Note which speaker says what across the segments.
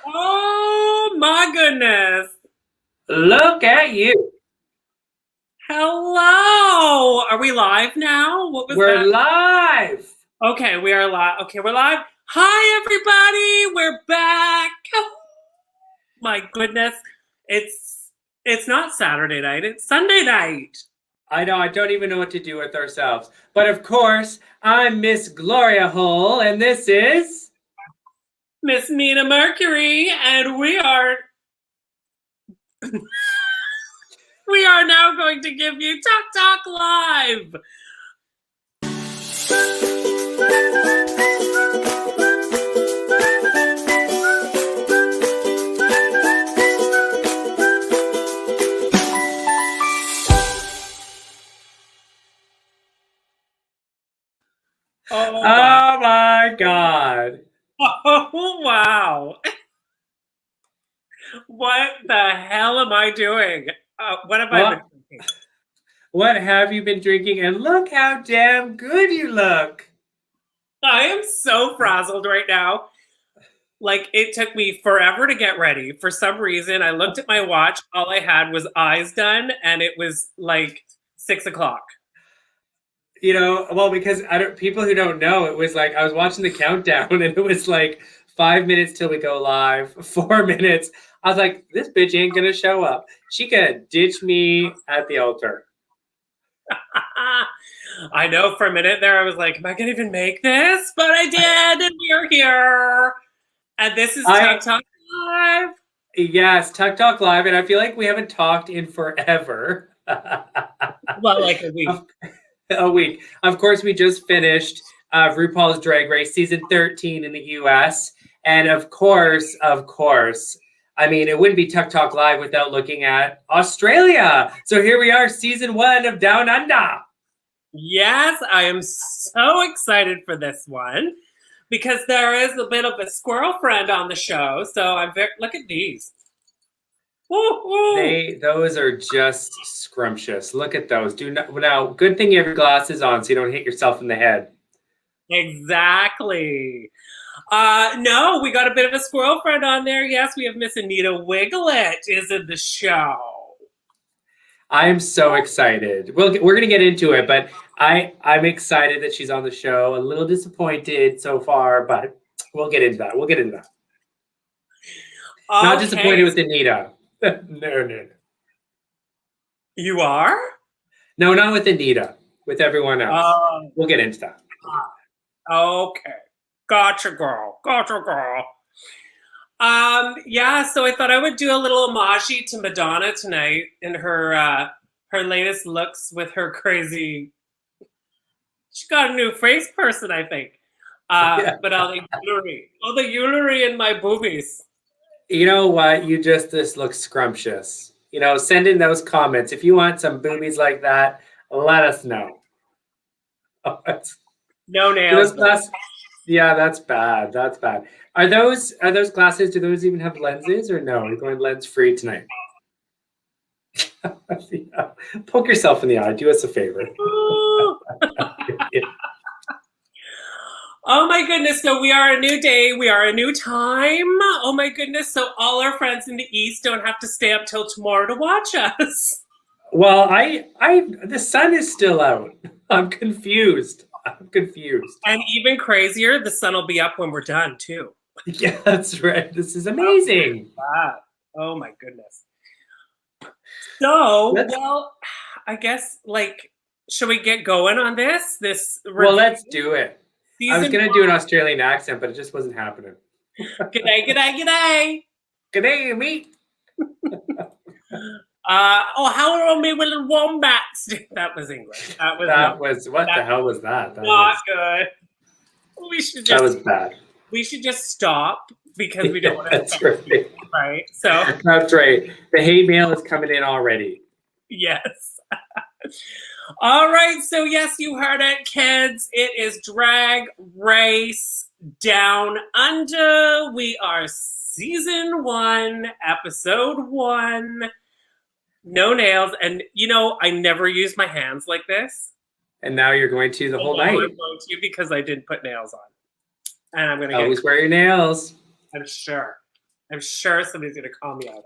Speaker 1: Oh my goodness.
Speaker 2: Look at you.
Speaker 1: Hello. Are we live now? What was
Speaker 2: We're
Speaker 1: that?
Speaker 2: live.
Speaker 1: Okay, we are live. Okay, we're live. Hi everybody. We're back. Oh my goodness. It's not Saturday night. It's Sunday night.
Speaker 2: I know, I don't even know what to do with ourselves. But of course, I'm Miss Gloria Hole, and this is.
Speaker 1: Miss Mina Mercury and we are now going to give you Talk Live. Oh my.
Speaker 2: Oh my God.
Speaker 1: Oh wow. What the hell am I doing? What have I been
Speaker 2: What,
Speaker 1: thinking?
Speaker 2: what have you been drinking? And look how damn good you look.
Speaker 1: I am so frazzled right now. Like, it took me forever to get ready. For some reason, I looked at my watch. All I had was eyes done, and it was like 6 o'clock.
Speaker 2: Well, because I don't, people who don't know, it was like I was watching the countdown and it was like 5 minutes till we go live, 4 minutes. I was like, this bitch ain't gonna show up. She could ditch me at the altar.
Speaker 1: I know for a minute there, I was like, am I going to even make this? But I did, and we're here. And this is
Speaker 2: I
Speaker 1: Talk Live.
Speaker 2: Yes, Tuck Talk Live, and I feel like we haven't talked in forever.
Speaker 1: Well, like a week.
Speaker 2: A week. Of course, we just finished RuPaul's Drag Race season 13 in the US. And of course, I mean, it wouldn't be Tuck Talk Live without looking at Australia. So here we are, season 1 of Down Under.
Speaker 1: Yes, I am so excited for this one because there is a bit of a squirrel friend on the show. So I'm very, look at these. Woo-hoo.
Speaker 2: Those are just scrumptious. Look at those. Do not now. Good thing you have your glasses on so you don't hit yourself in the head.
Speaker 1: Exactly. No, we got a bit of a squirrel friend on there. Yes, we have Miss Anita Wiglet is in the show.
Speaker 2: I'm so excited. We're gonna get into it, but I'm excited that she's on the show. A little disappointed so far, but we'll get into that. We'll get into that. Not disappointed
Speaker 1: Okay,
Speaker 2: with Anita. No.
Speaker 1: you are?
Speaker 2: No, not with Anita. With everyone else.
Speaker 1: Um,
Speaker 2: We'll get into that.
Speaker 1: okay. Gotcha, girl. Gotcha, girl. Yeah, so I thought I would do a little homage to Madonna tonight in her latest looks with her crazy. She got a new face person, I think.
Speaker 2: Yeah.
Speaker 1: But all the jewelry in my boobies.
Speaker 2: You know what? This looks scrumptious. Send in those comments. If you want some boobies like that, let us know. Oh,
Speaker 1: No
Speaker 2: do those
Speaker 1: nails though.
Speaker 2: glass Yeah, that's bad. That's bad. Are those glasses? Do those even have lenses or no? You're going lens free tonight. Yeah. Poke yourself in the eye. Do us a favor.
Speaker 1: Oh my goodness, so we are a new day, we are a new time. Oh my goodness, so all our friends in the East don't have to stay up till tomorrow to watch us.
Speaker 2: Well, the sun is still out. I'm confused. I'm confused.
Speaker 1: And even crazier, the sun will be up when we're done too.
Speaker 2: Yeah, that's right. This is amazing.
Speaker 1: Wow. Oh my goodness. So,
Speaker 2: Let's
Speaker 1: well, I guess like, should we get going on this? This
Speaker 2: well,
Speaker 1: review
Speaker 2: let's do it. I was
Speaker 1: season
Speaker 2: gonna do an
Speaker 1: one.
Speaker 2: Australian accent, but it just wasn't happening.
Speaker 1: G'day, g'day, g'day.
Speaker 2: Good day, meet.
Speaker 1: Oh, how are me little wombats? That was English. That was
Speaker 2: That
Speaker 1: not
Speaker 2: was what the hell was that?
Speaker 1: not good. We should
Speaker 2: That
Speaker 1: just
Speaker 2: was bad.
Speaker 1: stop because we don't want to
Speaker 2: That's right.
Speaker 1: right. So
Speaker 2: That's right. The hate mail is coming in already.
Speaker 1: yes. All right. So yes, you heard it, kids. It is Drag Race Down Under. We are season 1, episode 1. No nails, and I never use my hands like this.
Speaker 2: And now you're going to the
Speaker 1: And
Speaker 2: whole
Speaker 1: now I'm
Speaker 2: night.
Speaker 1: going to because I didn't put nails on, and I'm going to get.
Speaker 2: Always wear your nails.
Speaker 1: I'm sure. I'm sure somebody's going to call me out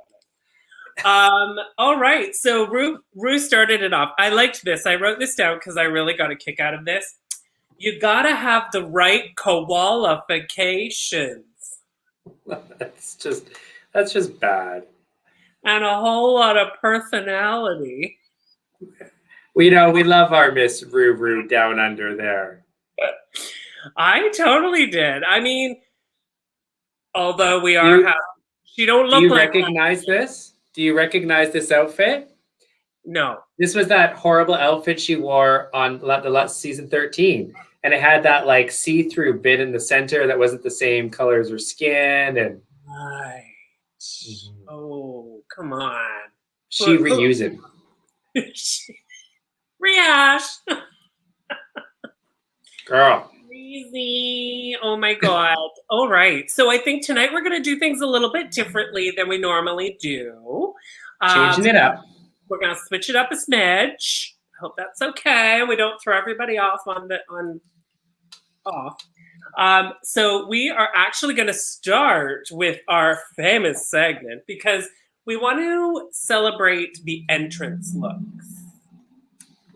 Speaker 1: on it. All right. So Rue started it off. I liked this. I wrote this down because I really got a kick out of this. You got to have the right qualifications.
Speaker 2: That's just bad.
Speaker 1: And a whole lot of personality.
Speaker 2: We love our Miss Rue down under there.
Speaker 1: I totally did. I mean, although we are she don't look
Speaker 2: like. Do you
Speaker 1: like
Speaker 2: recognize this? Do you recognize this outfit?
Speaker 1: No.
Speaker 2: This was that horrible outfit she wore on the season 13. And it had that like see-through bit in the center that wasn't the same color as her skin. And
Speaker 1: right. Oh, come on.
Speaker 2: She reused it.
Speaker 1: Rehash.
Speaker 2: Girl.
Speaker 1: Crazy. Oh my God. All right. So I think tonight we're going to do things a little bit differently than we normally do.
Speaker 2: Changing it up.
Speaker 1: We're going to switch it up a smidge. Hope that's okay. We don't throw everybody off off. So we are actually going to start with our famous segment because we want to celebrate the entrance looks.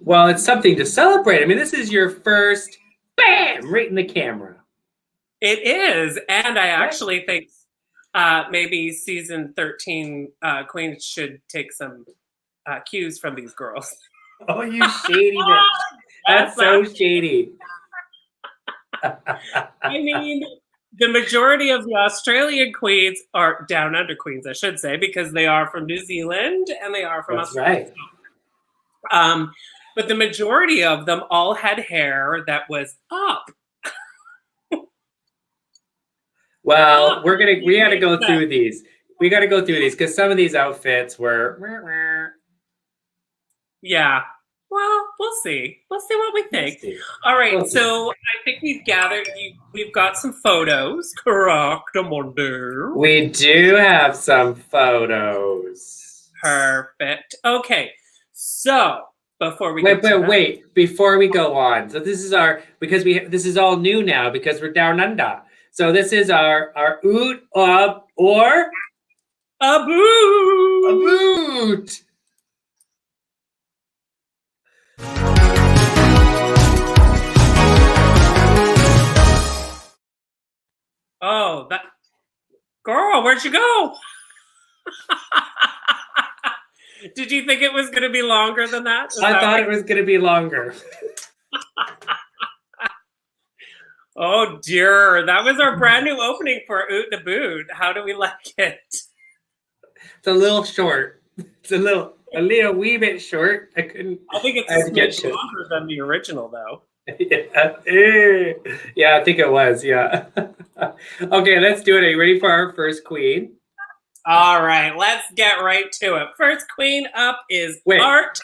Speaker 2: Well, it's something to celebrate. I mean, this is your first bam right in the camera.
Speaker 1: It is. And I actually think maybe season 13 Queens should take some cues from these girls.
Speaker 2: Oh, you shady bitch. That's so shady.
Speaker 1: I mean, the majority of the Australian queens are down under queens, I should say, because they are from New Zealand and they are from Australia. Right. But the majority of them all had hair that was up.
Speaker 2: Well, we got to go through these. We got to go through these because some of these outfits were.
Speaker 1: Yeah. Well, we'll see. We'll see what we think. All right. So I think we've got some photos. Correct, Amondo.
Speaker 2: We do have some photos.
Speaker 1: Perfect. Okay. So before we
Speaker 2: wait. Before we go on. So this is this is all new now because we're down under. So this is our oot up or
Speaker 1: a boot.
Speaker 2: A boot.
Speaker 1: Oh, that girl, where'd you go? Did you think it was going to be longer than that?
Speaker 2: I thought it was going to be longer.
Speaker 1: Oh dear, that was our brand new opening for Oot the Boot. How do we like it?
Speaker 2: It's a little short. It's a little wee bit short. I think
Speaker 1: it's a bit longer than the original, though.
Speaker 2: Yeah, I think it was. Yeah. Okay, let's do it. Are you ready for our first queen?
Speaker 1: All right, let's get right to it. First queen up is Art.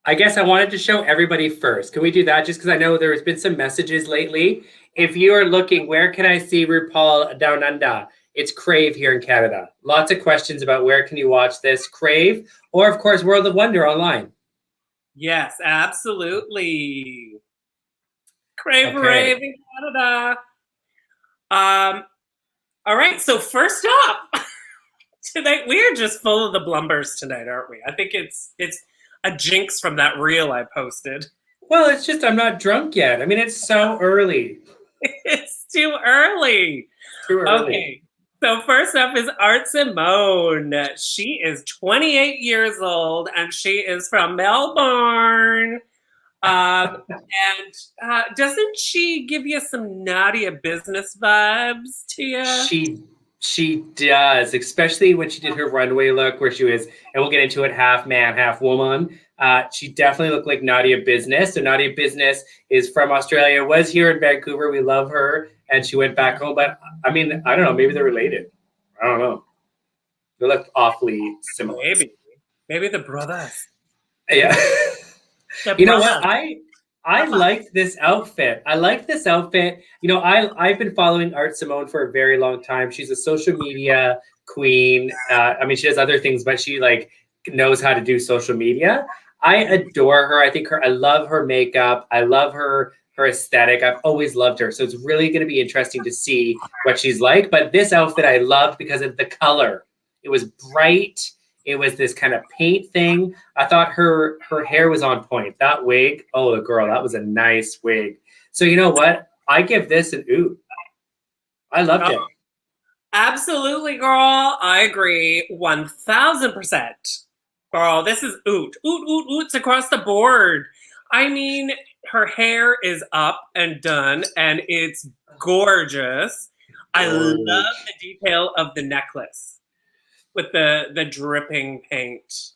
Speaker 2: I guess I wanted to show everybody first. Can we do that? Just because I know there's been some messages lately. If you are looking, where can I see RuPaul Down Under? It's Crave here in Canada. Lots of questions about where can you watch this. Crave, or of course, World of Wonder online.
Speaker 1: Yes, absolutely. Crave Rave in Canada. All right, so first up, tonight we're just full of the blumbers tonight, aren't we? I think it's a jinx from that reel I posted.
Speaker 2: Well, it's just I'm not drunk yet. I mean, it's so early.
Speaker 1: It's too early. Okay. So first up is Art Simone. She is 28 years old and she is from Melbourne. And doesn't she give you some Nadia business vibes to you?
Speaker 2: She does, especially when she did her runway look where she was, and we'll get into it, half man, half woman. She definitely looked like Nadia Business. So Nadia Business is from Australia, was here in Vancouver. We love her. And she went back home. But I mean, I don't know. Maybe they're related. I don't know. They look awfully similar.
Speaker 1: Maybe the brothers.
Speaker 2: Yeah. You know what? I liked this outfit. I like this outfit. You know, I've been following Art Simone for a very long time. She's a social media queen. I mean, she does other things, but she like knows how to do social media. I adore her. I love her makeup. I love her her aesthetic. I've always loved her. So it's really going to be interesting to see what she's like. But this outfit I loved because of the color. It was bright. It was this kind of paint thing. I thought her hair was on point. That wig, oh, the girl, that was a nice wig. So you know what? I give this an oot. I loved it.
Speaker 1: Absolutely, girl. I agree 1000%. Girl, this is oot. Oot, oot, oots across the board. I mean, her hair is up and done, and it's gorgeous. I love the detail of the necklace with the dripping paint.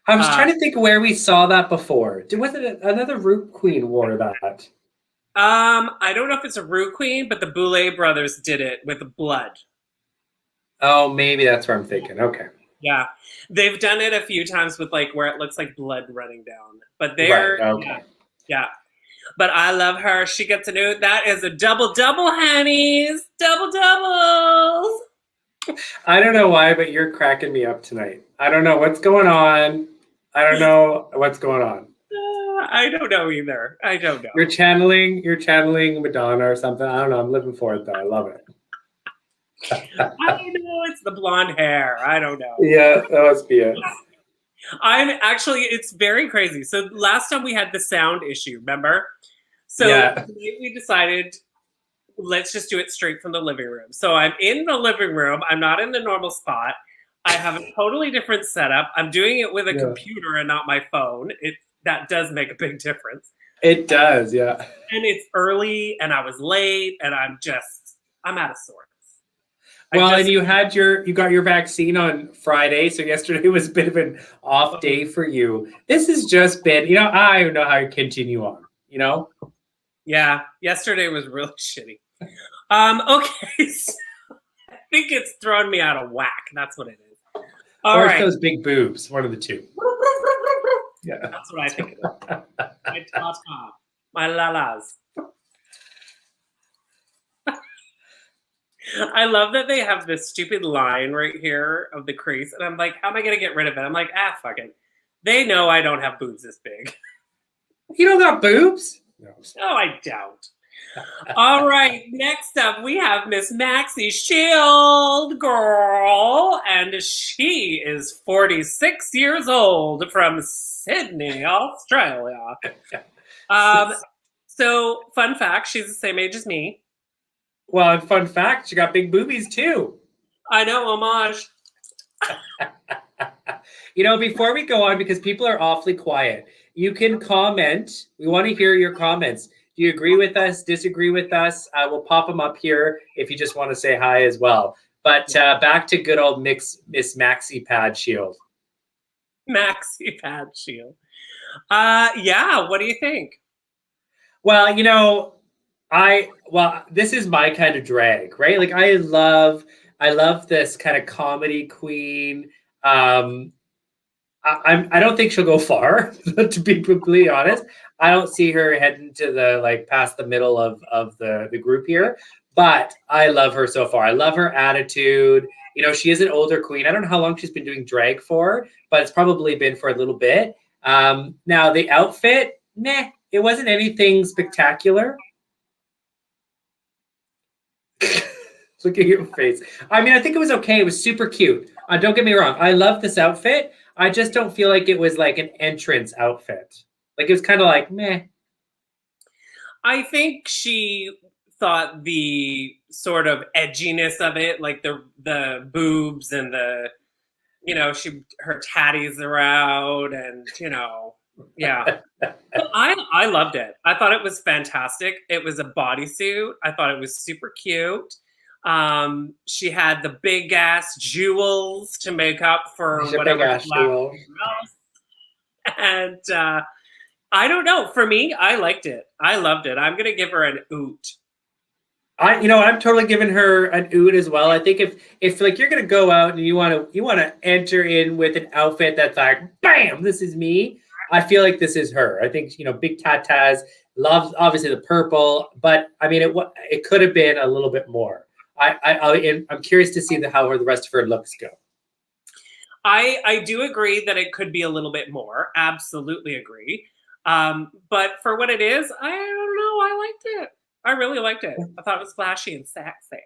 Speaker 2: I was trying to think where we saw that before. Was it another Root Queen wore that?
Speaker 1: I don't know if it's a Rue Queen, but the Boulet brothers did it with blood.
Speaker 2: Oh, maybe that's where I'm thinking. Okay.
Speaker 1: Yeah. They've done it a few times with like where it looks like blood running down. But they're
Speaker 2: right. Okay.
Speaker 1: Yeah. But I love her. She gets a new that is a double, honeys. Double doubles.
Speaker 2: I don't know why, but you're cracking me up tonight. I don't know what's going on. I don't know what's going on.
Speaker 1: I don't know either. I don't know.
Speaker 2: You're channeling Madonna or something. I don't know. I'm living for it though. I love it.
Speaker 1: I don't know. It's the blonde hair. I don't know.
Speaker 2: Yeah, that must be it.
Speaker 1: It's very crazy. So last time we had the sound issue, remember? So we decided, let's just do it straight from the living room. So I'm in the living room. I'm not in the normal spot. I have a totally different setup. I'm doing it with a computer and not my phone. That does make a big difference.
Speaker 2: It does, yeah.
Speaker 1: And it's early and I was late and I'm out of sorts.
Speaker 2: Well, and you got your vaccine on Friday, so yesterday was a bit of an off day for you. This has just been, I don't know how to continue on,
Speaker 1: Yeah, yesterday was really shitty. Okay, so I think it's thrown me out of whack. That's what it is.
Speaker 2: All right. Those big boobs, one of the two.
Speaker 1: Yeah, that's what I think it is. My ta-ta, my la-las. I love that they have this stupid line right here of the crease, and I'm like, how am I going to get rid of it? I'm like, fuck it. They know I don't have boobs this big.
Speaker 2: You don't got boobs?
Speaker 1: No, I don't. All right, next up we have Miss Maxie Shield, girl, and she is 46 years old from Sydney, Australia. So, fun fact, she's the same age as me.
Speaker 2: Well, and fun fact, she got big boobies too.
Speaker 1: I know, homage.
Speaker 2: Before we go on, because people are awfully quiet, you can comment. We want to hear your comments. Do you agree with us, disagree with us? We'll pop them up here if you just want to say hi as well. But back to good old Miss Maxie Pad Shield.
Speaker 1: Maxie Pad Shield. Yeah, what do you think?
Speaker 2: Well, this is my kind of drag, right? Like I love this kind of comedy queen. I don't think she'll go far, to be completely honest. I don't see her heading to the past the middle of the group here, but I love her so far. I love her attitude. She is an older queen. I don't know how long she's been doing drag for, but it's probably been for a little bit. Now the outfit, it wasn't anything spectacular. Look at your face. I mean, I think it was okay. It was super cute. Don't get me wrong. I love this outfit. I just don't feel like it was like an entrance outfit. Like it was kind of like meh.
Speaker 1: I think she thought the sort of edginess of it, like the boobs and the, her tatties are out and, yeah. I loved it. I thought it was fantastic. It was a bodysuit. I thought it was super cute. She had the big ass jewels to make up for whatever. And I don't know. For me, I liked it. I loved it. I'm gonna give her an oot.
Speaker 2: I'm totally giving her an oot as well. I think if like you're gonna go out and you wanna enter in with an outfit that's like, bam, this is me. I feel like this is her. I think big tatas, loves obviously the purple, but I mean it could have been a little bit more. I'm curious to see how the rest of her looks go.
Speaker 1: I do agree that it could be a little bit more. Absolutely agree. But for what it is, I don't know. I liked it. I really liked it. I thought it was flashy and sexy.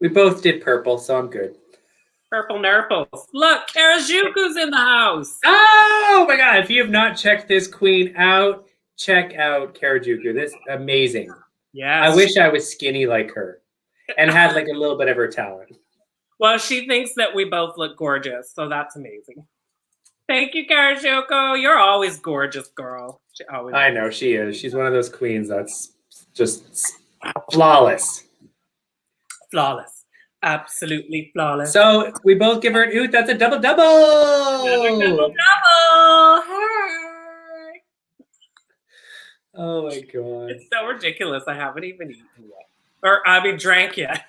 Speaker 2: We both did purple, so I'm good.
Speaker 1: Purple nurples. Look, Karajuku's in the house.
Speaker 2: Oh my god, if you have not checked this queen out, check out Karajuku. This is amazing.
Speaker 1: Yes.
Speaker 2: I wish I was skinny like her and had like a little bit of her talent.
Speaker 1: Well, she thinks that we both look gorgeous, so that's amazing. Thank you, Karajuku. You're always gorgeous, girl.
Speaker 2: I know, she is. She's one of those queens that's just flawless.
Speaker 1: Flawless. Absolutely flawless.
Speaker 2: So we both give her an oot. That's a double-double.
Speaker 1: Double-double. Hey.
Speaker 2: Oh my god.
Speaker 1: It's so ridiculous. I haven't even eaten yet. Or, drank yet.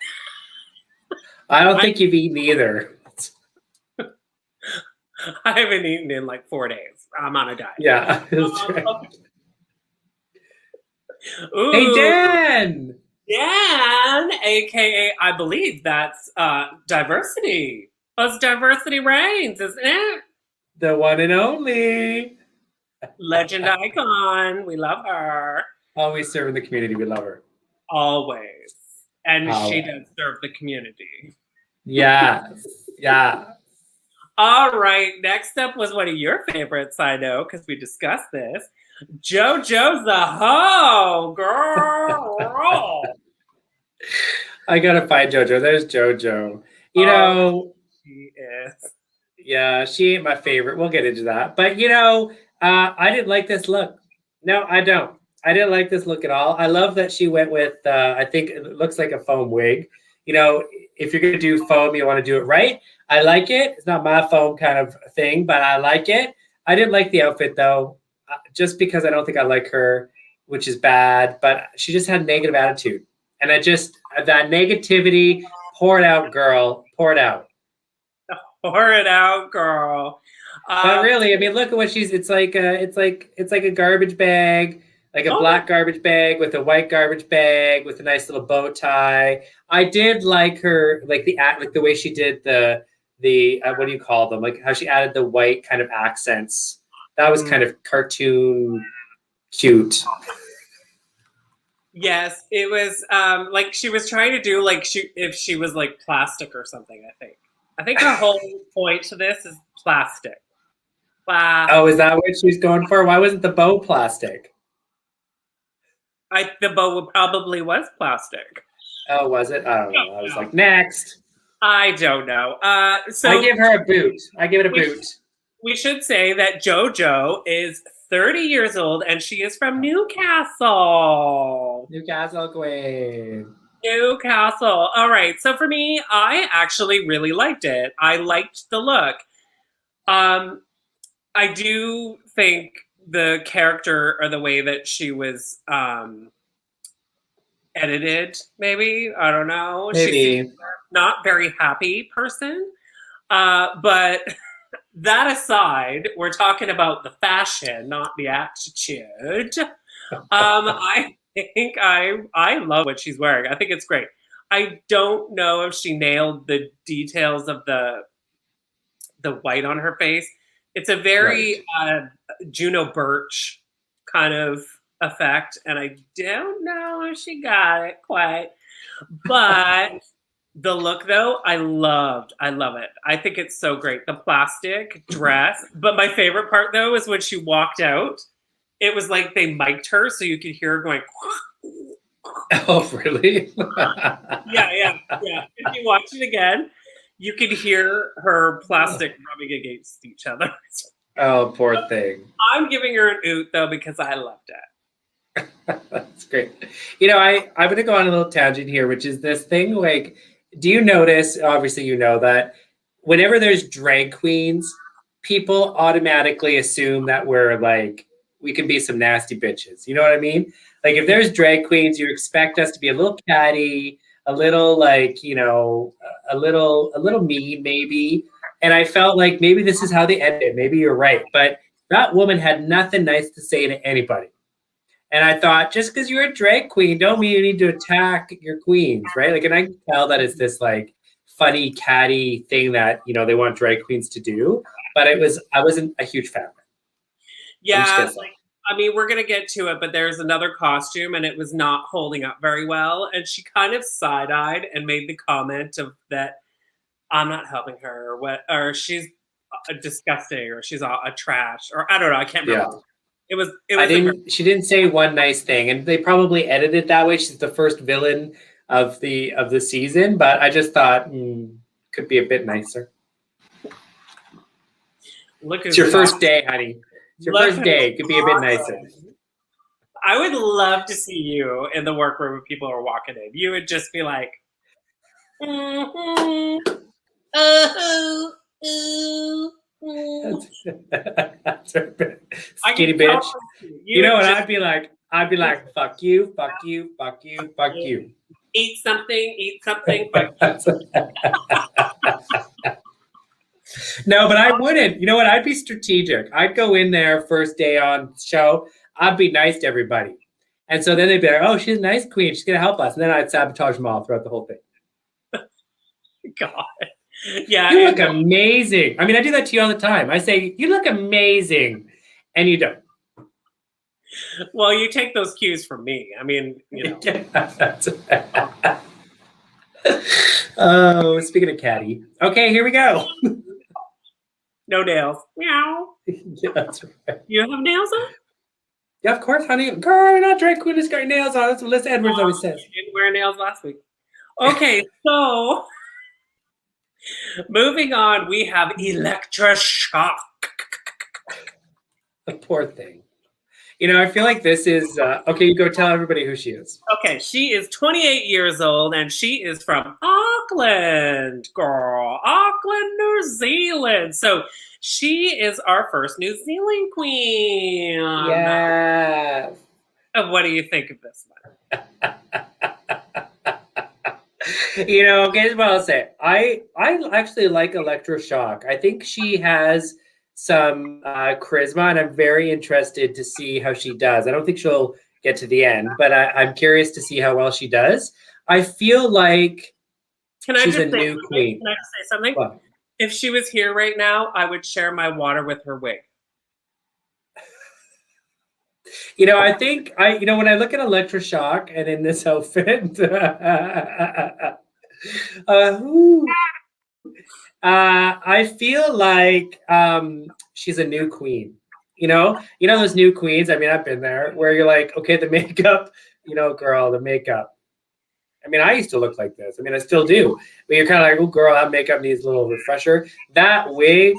Speaker 2: I don't think you've eaten either.
Speaker 1: I haven't eaten in like 4 days. I'm on a diet.
Speaker 2: Yeah.
Speaker 1: Ooh.
Speaker 2: Hey, Dan!
Speaker 1: Dan, aka I believe that's diversity. That's diversity reigns, isn't it?
Speaker 2: The one and only.
Speaker 1: Legend icon. We love her.
Speaker 2: Always serving the community. We love her.
Speaker 1: Always. And she does serve the community.
Speaker 2: Yes. Yeah.
Speaker 1: All right. Next up was one of your favorites, I know, because we discussed this. JoJo's the hoe, girl.
Speaker 2: I gotta find JoJo. There's JoJo. You know,
Speaker 1: she is.
Speaker 2: Yeah, she ain't my favorite. We'll get into that. But you know, I didn't like this look. No, I don't. I didn't like this look at all. I love that she went with. I think it looks like a foam wig. You know, if you're gonna do foam, you want to do it right. I like it. It's not my foam kind of thing, but I like it. I didn't like the outfit though, just because I don't think I like her, which is bad. But she just had a negative attitude, and that negativity, pour it out, girl. Pour it out.
Speaker 1: Pour it out, girl.
Speaker 2: But really, I mean, look at what it's like a garbage bag, like a black garbage bag with a white garbage bag with a nice little bow tie. I did like her, like the way she did the what do you call them? Like how she added the white kind of accents. That was kind of cartoon cute.
Speaker 1: Yes, it was like she was trying to do like if she was like plastic or something, I think her whole point to this is plastic.
Speaker 2: Oh, is that what she's going for? Why wasn't the bow plastic?
Speaker 1: The bow probably was plastic.
Speaker 2: Oh, was it? I don't know. I was like, next.
Speaker 1: I don't know. So
Speaker 2: I give her a boot. I give it a boot.
Speaker 1: We should say that JoJo is 30 years old and she is from Newcastle.
Speaker 2: Newcastle queen.
Speaker 1: Newcastle. All right. So for me, I actually really liked it. I liked the look. I do think the character or the way that she was edited, maybe, I don't know.
Speaker 2: Maybe.
Speaker 1: She's not very happy person. But that aside, we're talking about the fashion, not the attitude. I think I love what she's wearing. I think it's great. I don't know if she nailed the details of the white on her face. It's a very Juno Birch kind of effect, and I don't know if she got it quite. But the look, though, I love it. I think it's so great. The plastic dress. But my favorite part, though, is when she walked out. It was like they mic'd her so you could hear her going.
Speaker 2: Oh, really?
Speaker 1: Yeah. If you watch it again, you can hear her plastic rubbing against each other.
Speaker 2: Oh, poor thing.
Speaker 1: I'm giving her an oot, though, because I loved it.
Speaker 2: That's great. You know, I'm going to go on a little tangent here, which is this thing, like, do you notice, obviously you know that, whenever there's drag queens, people automatically assume that we can be some nasty bitches. You know what I mean? Like, if there's drag queens, you expect us to be a little catty, a little like, you know, a little mean maybe. And I felt like maybe this is how they ended. Maybe you're right. But that woman had nothing nice to say to anybody. And I thought, just because you're a drag queen, don't mean you need to attack your queens, right? Like, and I can tell that it's this like funny, catty thing that, you know, they want drag queens to do. But I wasn't a huge fan of it.
Speaker 1: Yeah, I mean, we're gonna get to it, but there's another costume, and it was not holding up very well. And she kind of side-eyed and made the comment of that I'm not helping her, or what, or she's disgusting, or she's a trash, or I don't know. I can't
Speaker 2: Yeah.
Speaker 1: remember. It was.
Speaker 2: I didn't. She didn't say one nice thing, and they probably edited it that way. She's the first villain of the season, but I just thought could be a bit nicer.
Speaker 1: Look,
Speaker 2: it's your first day, honey. It's your first day. Could be a bit nicer.
Speaker 1: I would love to see you in the workroom when people are walking in. You would just be like,
Speaker 2: That's skinny bitch. You know what I'd be like? I'd be like, fuck you, fuck you, fuck you, fuck you.
Speaker 1: Eat something, fuck
Speaker 2: No, but I wouldn't. You know what? I'd be strategic. I'd go in there first day on show. I'd be nice to everybody. And so then they'd be like, oh, she's a nice queen. She's going to help us. And then I'd sabotage them all throughout the whole thing.
Speaker 1: God. Yeah.
Speaker 2: You look amazing. I mean, I do that to you all the time. I say, you look amazing. And you don't.
Speaker 1: Well, you take those cues from me. I mean, you know.
Speaker 2: Oh, speaking of catty. Okay, here we go.
Speaker 1: No nails. Meow.
Speaker 2: Yeah, that's right.
Speaker 1: You have nails on?
Speaker 2: Yeah, of course, honey. Girl, you're not drag queen. It's got your nails on. That's what Liz Edwards always says.
Speaker 1: You didn't wear nails last week. Okay, so moving on, we have electroshock.
Speaker 2: The poor thing. You know, I feel like this is okay. You go tell everybody who she is.
Speaker 1: Okay, she is 28 years old, and she is from Auckland, girl. Auckland, New Zealand. So she is our first New Zealand queen.
Speaker 2: Yeah.
Speaker 1: What do you think of this one?
Speaker 2: You know, here's what I'll say. I actually like electroshock. I think she has some charisma, and I'm very interested to see how she does. I don't think she'll get to the end, but I'm curious to see how well she does. I feel like she's a new queen.
Speaker 1: Can I just say something?
Speaker 2: What?
Speaker 1: If she was here right now, I would share my water with her wig.
Speaker 2: You know, I think when I look at electroshock and in this outfit, I feel like she's a new queen. You know those new queens. I mean, I've been there where you're like, okay, the makeup, girl, the makeup. I mean, I used to look like this. I mean, I still do. But you're kind of like, oh, girl, that makeup needs a little refresher. That wig,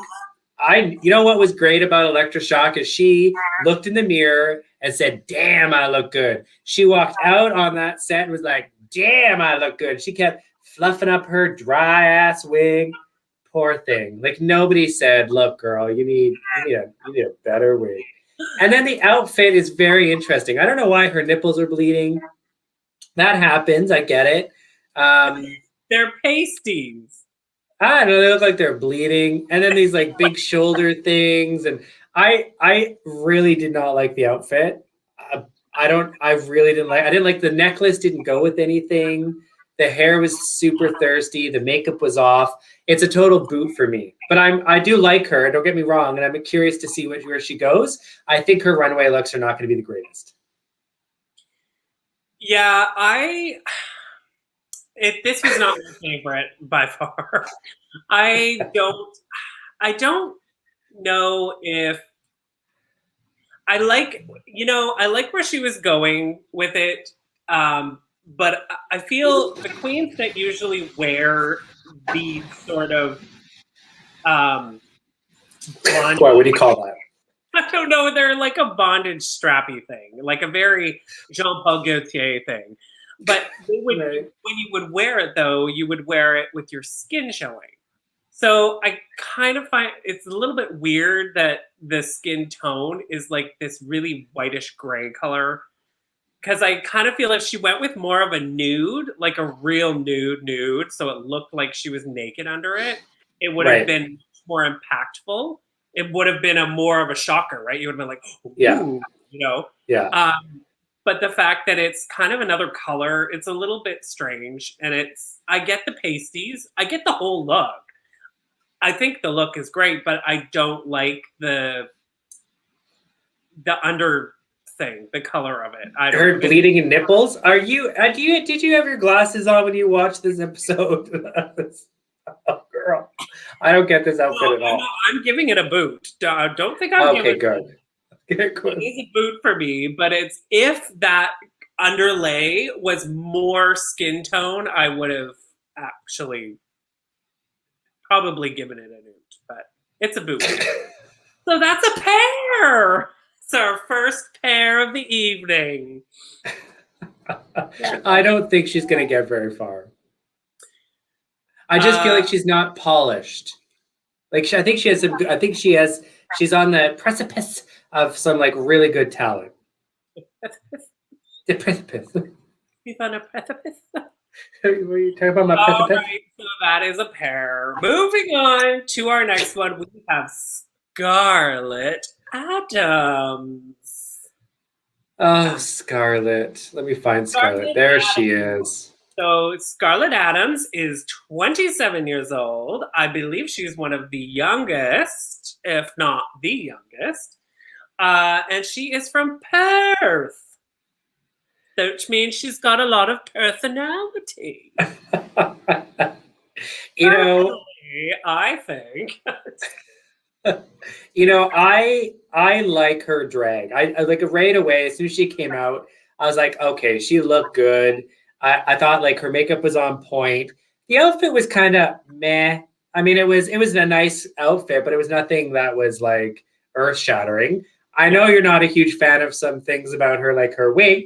Speaker 2: you know what was great about electroshock is she looked in the mirror and said, damn, I look good. She walked out on that set and was like, damn, I look good. She kept fluffing up her dry ass wig. Poor thing. Like nobody said, look, girl, you need a better wig. And then the outfit is very interesting. I don't know why her nipples are bleeding. That happens. I get it.
Speaker 1: They're pasties.
Speaker 2: I don't know. They look like they're bleeding. And then these like big shoulder things. And I really did not like the outfit. I didn't like the necklace, didn't go with anything. The hair was super thirsty. The makeup was off. It's a total boot for me. But I do like her. Don't get me wrong. And I'm curious to see where she goes. I think her runway looks are not going to be the greatest.
Speaker 1: Yeah, this was not my favorite by far. I don't know if I like where she was going with it. But I feel the queens that usually wear these sort of
Speaker 2: what do you call that?
Speaker 1: I don't know. They're like a bondage strappy thing, like a very Jean-Paul Gaultier thing. But when you would wear it, though, you would wear it with your skin showing. So I kind of find it's a little bit weird that the skin tone is like this really whitish gray color. Because I kind of feel if she went with more of a nude, like a real nude, so it looked like she was naked under it, it would have been more impactful. It would have been more of a shocker, right? You would have been like, ooh,
Speaker 2: Yeah.
Speaker 1: But the fact that it's kind of another color, it's a little bit strange. And I get the pasties. I get the whole look. I think the look is great, but I don't like the thing, the color of it. I don't
Speaker 2: Her
Speaker 1: know.
Speaker 2: bleeding in nipples. Did you have your glasses on when you watched this episode? Oh, girl, I don't get this outfit at all.
Speaker 1: I'm giving it a boot. Don't think I'm
Speaker 2: Okay,
Speaker 1: giving
Speaker 2: good.
Speaker 1: it is a boot for me, but it's if that underlay was more skin tone, I would have actually probably given it a boot, but it's a boot. So that's a pair. It's our first pair of the evening.
Speaker 2: I don't think she's gonna get very far. I just feel like she's not polished. Like I think she has some. I think she has. She's on the precipice of some like really good talent. The precipice.
Speaker 1: He's on a precipice.
Speaker 2: Were you talking about my
Speaker 1: All
Speaker 2: precipice?
Speaker 1: right, so that is a pair. Moving on to our next one, we have Scarlett Adams.
Speaker 2: Oh, Scarlett. Let me find Scarlett. There she is.
Speaker 1: So Scarlett Adams is 27 years old. I believe she's one of the youngest, if not the youngest. And she is from Perth, which means she's got a lot of personality.
Speaker 2: You know,
Speaker 1: I think.
Speaker 2: you know, I like her drag. I like it right away. As soon as she came out, I was like, okay, she looked good. I thought like her makeup was on point. The outfit was kind of meh. I mean, it was a nice outfit, but it was nothing that was like earth shattering. I know you're not a huge fan of some things about her, like her wig.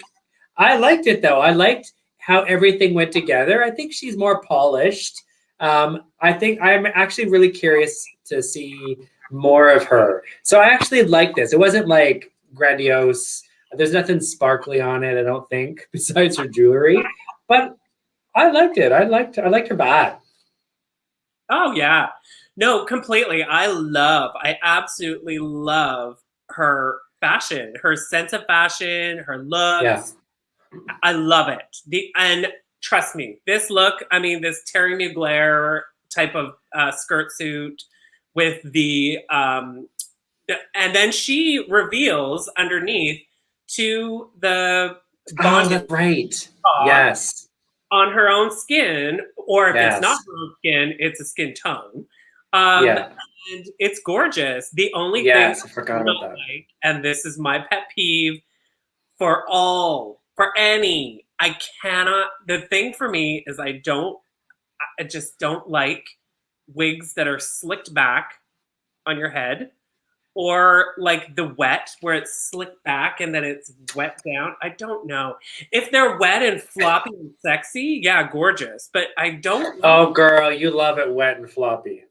Speaker 2: I liked it though. I liked how everything went together. I think she's more polished. I think I'm actually really curious to see more of her. So I actually like this. It wasn't like grandiose. There's nothing sparkly on it, I don't think, besides her jewelry. But I liked it. I liked her bad.
Speaker 1: Oh yeah. No, completely. I absolutely love her fashion, her sense of fashion, her looks.
Speaker 2: Yeah.
Speaker 1: I love it. And trust me, this look, I mean, this Terry Mugler type of skirt suit with and then she reveals underneath to the bondage
Speaker 2: right. Yes.
Speaker 1: on her own skin, or if
Speaker 2: Yes.
Speaker 1: it's not her own skin, it's a skin tone.
Speaker 2: Yeah.
Speaker 1: And it's gorgeous. The only
Speaker 2: Yes,
Speaker 1: thing
Speaker 2: I forgot about that.
Speaker 1: like, and this is my pet peeve for any, I cannot, the thing for me is I just don't like wigs that are slicked back on your head, or like the wet where it's slicked back and then it's wet down. I don't know. If they're wet and floppy and sexy, yeah, gorgeous. But I don't
Speaker 2: Oh, girl, you love it wet and floppy.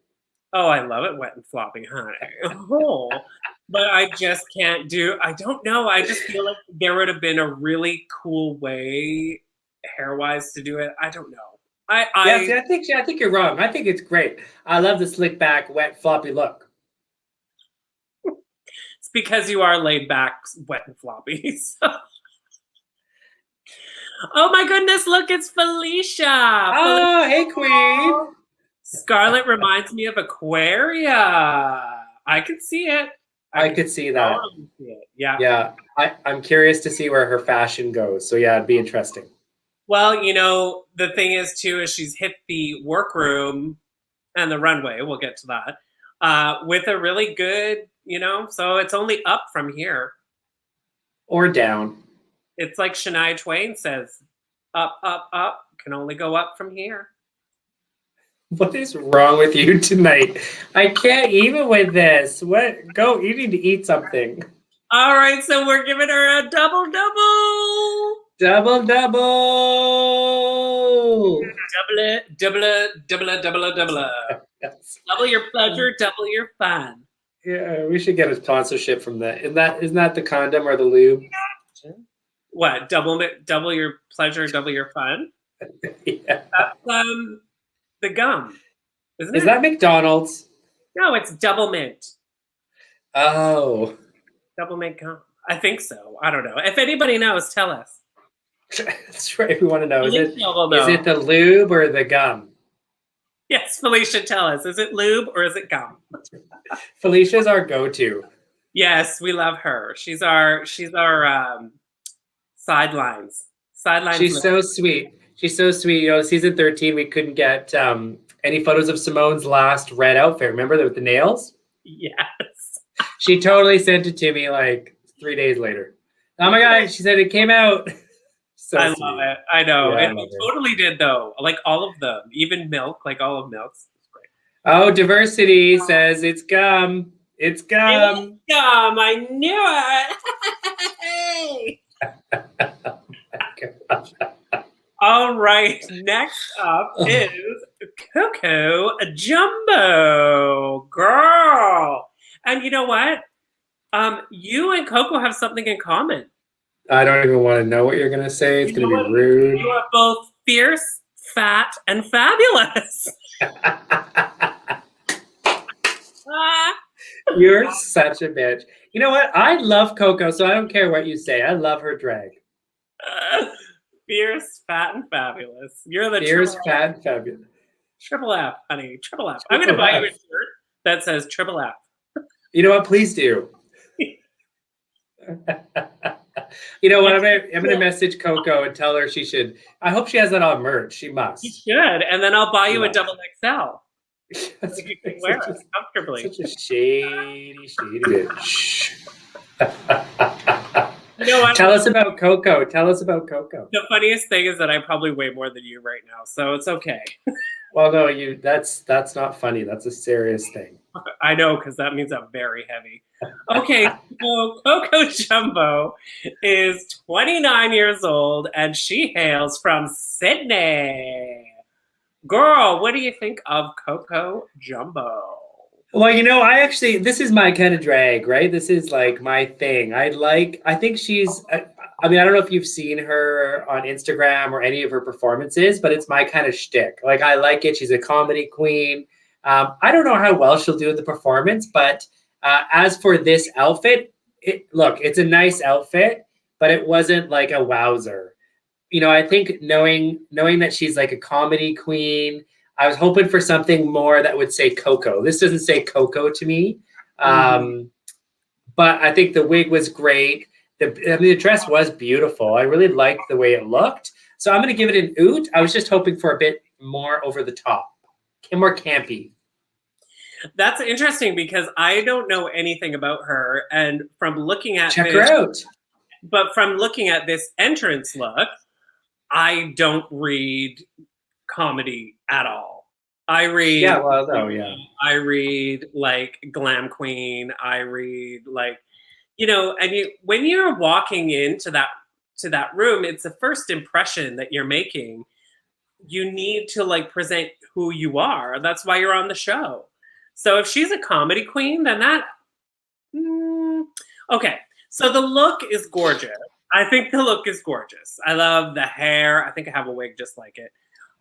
Speaker 1: Oh, I love it wet and floppy, honey. Oh, but I just can't I don't know. I just feel like there would have been a really cool way hair-wise to do it. I don't know.
Speaker 2: I think you're wrong. I think it's great. I love the slick back, wet, floppy look.
Speaker 1: It's because you are laid back, wet and floppy. So. Oh my goodness, look, it's Felicia.
Speaker 2: Oh, hey, Queen.
Speaker 1: Scarlett reminds me of Aquaria. I could see it.
Speaker 2: I could see that.
Speaker 1: See it. Yeah.
Speaker 2: Yeah. I'm curious to see where her fashion goes. So yeah, it'd be interesting.
Speaker 1: Well, you know, the thing is too, is she's hit the workroom and the runway, we'll get to that, with a really good, you know, so it's only up from here.
Speaker 2: Or down.
Speaker 1: It's like Shania Twain says, up, up, up, can only go up from here.
Speaker 2: What is wrong with you tonight? I can't even with this. What? Go, you need to eat something.
Speaker 1: All right, so we're giving her a double.
Speaker 2: Double.
Speaker 1: Double.
Speaker 2: Yes.
Speaker 1: Double your pleasure, double your fun.
Speaker 2: Yeah, we should get a sponsorship from that. Isn't that the condom or the lube?
Speaker 1: What? Double your pleasure, double your fun?
Speaker 2: Yeah.
Speaker 1: That's the gum, isn't it?
Speaker 2: Is that McDonald's?
Speaker 1: No, it's double mint.
Speaker 2: Oh.
Speaker 1: Double mint gum. I think so. I don't know. If anybody knows, tell us.
Speaker 2: That's right. We want to know. Is it the lube or the gum?
Speaker 1: Yes, Felicia, tell us. Is it lube or is it gum?
Speaker 2: Felicia's our go-to.
Speaker 1: Yes, we love her. She's our sidelines. Sidelines.
Speaker 2: She's so sweet. She's so sweet. You know, season 13, we couldn't get any photos of Simone's last red outfit. Remember that with the nails?
Speaker 1: Yes.
Speaker 2: She totally sent it to me like 3 days later. Oh my God, she said it came out. So
Speaker 1: I
Speaker 2: sweet.
Speaker 1: love it. I know.
Speaker 2: Yeah, I
Speaker 1: And
Speaker 2: love
Speaker 1: we
Speaker 2: her.
Speaker 1: totally did though. Like all of them. Even Milk, like all of Milk's. It's great.
Speaker 2: Oh, diversity says it's gum. It's gum.
Speaker 1: Yum, I knew it. All right. Next up is Coco Jumbo. Girl. And you know what? You and Coco have something in common.
Speaker 2: I don't even want to know what you're gonna say. It's
Speaker 1: You
Speaker 2: gonna
Speaker 1: know
Speaker 2: be
Speaker 1: what?
Speaker 2: rude.
Speaker 1: You are both fierce, fat, and fabulous. Ah.
Speaker 2: You're such a bitch. You know what? I love Coco, so I don't care what you say. I love her drag.
Speaker 1: Fierce, fat, and fabulous. You're the
Speaker 2: Fierce, fat, fabulous.
Speaker 1: triple F, honey. Triple F. I'm going to buy you a shirt that says triple F.
Speaker 2: You know what? Please do. You know what? I'm gonna message Coco and tell her she should. I hope she has that on merch. She
Speaker 1: You
Speaker 2: must.
Speaker 1: should. And then I'll buy you a
Speaker 2: Yeah.
Speaker 1: double XL.
Speaker 2: That's
Speaker 1: So you can wear it comfortably.
Speaker 2: such a shady bitch.
Speaker 1: You know what?
Speaker 2: Tell us about Coco. Tell us about Coco.
Speaker 1: The funniest thing is that I probably weigh more than you right now, so it's okay.
Speaker 2: Well, no, you. That's not funny. That's a serious thing.
Speaker 1: I know, because that means I'm very heavy. Okay, so Coco Jumbo is 29 years old, and she hails from Sydney. Girl, what do you think of Coco Jumbo?
Speaker 2: Well, you know, this is my kind of drag, right? This is like my thing. I think she's, I mean, I don't know if you've seen her on Instagram or any of her performances, but it's my kind of shtick. Like, I like it. She's a comedy queen. I don't know how well she'll do in the performance, but as for this outfit, look, it's a nice outfit, but it wasn't like a wowzer. You know, I think knowing that she's like a comedy queen, I was hoping for something more that would say Coco. This doesn't say Coco to me, but I think the wig was great. The dress was beautiful. I really liked the way it looked. So I'm going to give it an oot. I was just hoping for a bit more over the top, more campy.
Speaker 1: That's interesting because I don't know anything about her, and from looking at
Speaker 2: Check her out.
Speaker 1: But from looking at this entrance look, I don't read comedy at all. I read I read like glam queen. I read like, you know, and when you're walking into that room, it's the first impression that you're making. You need to like present who you are. That's why you're on the show. So if she's a comedy queen, then okay. So the look is gorgeous. I think the look is gorgeous. I love the hair. I think I have a wig just like it.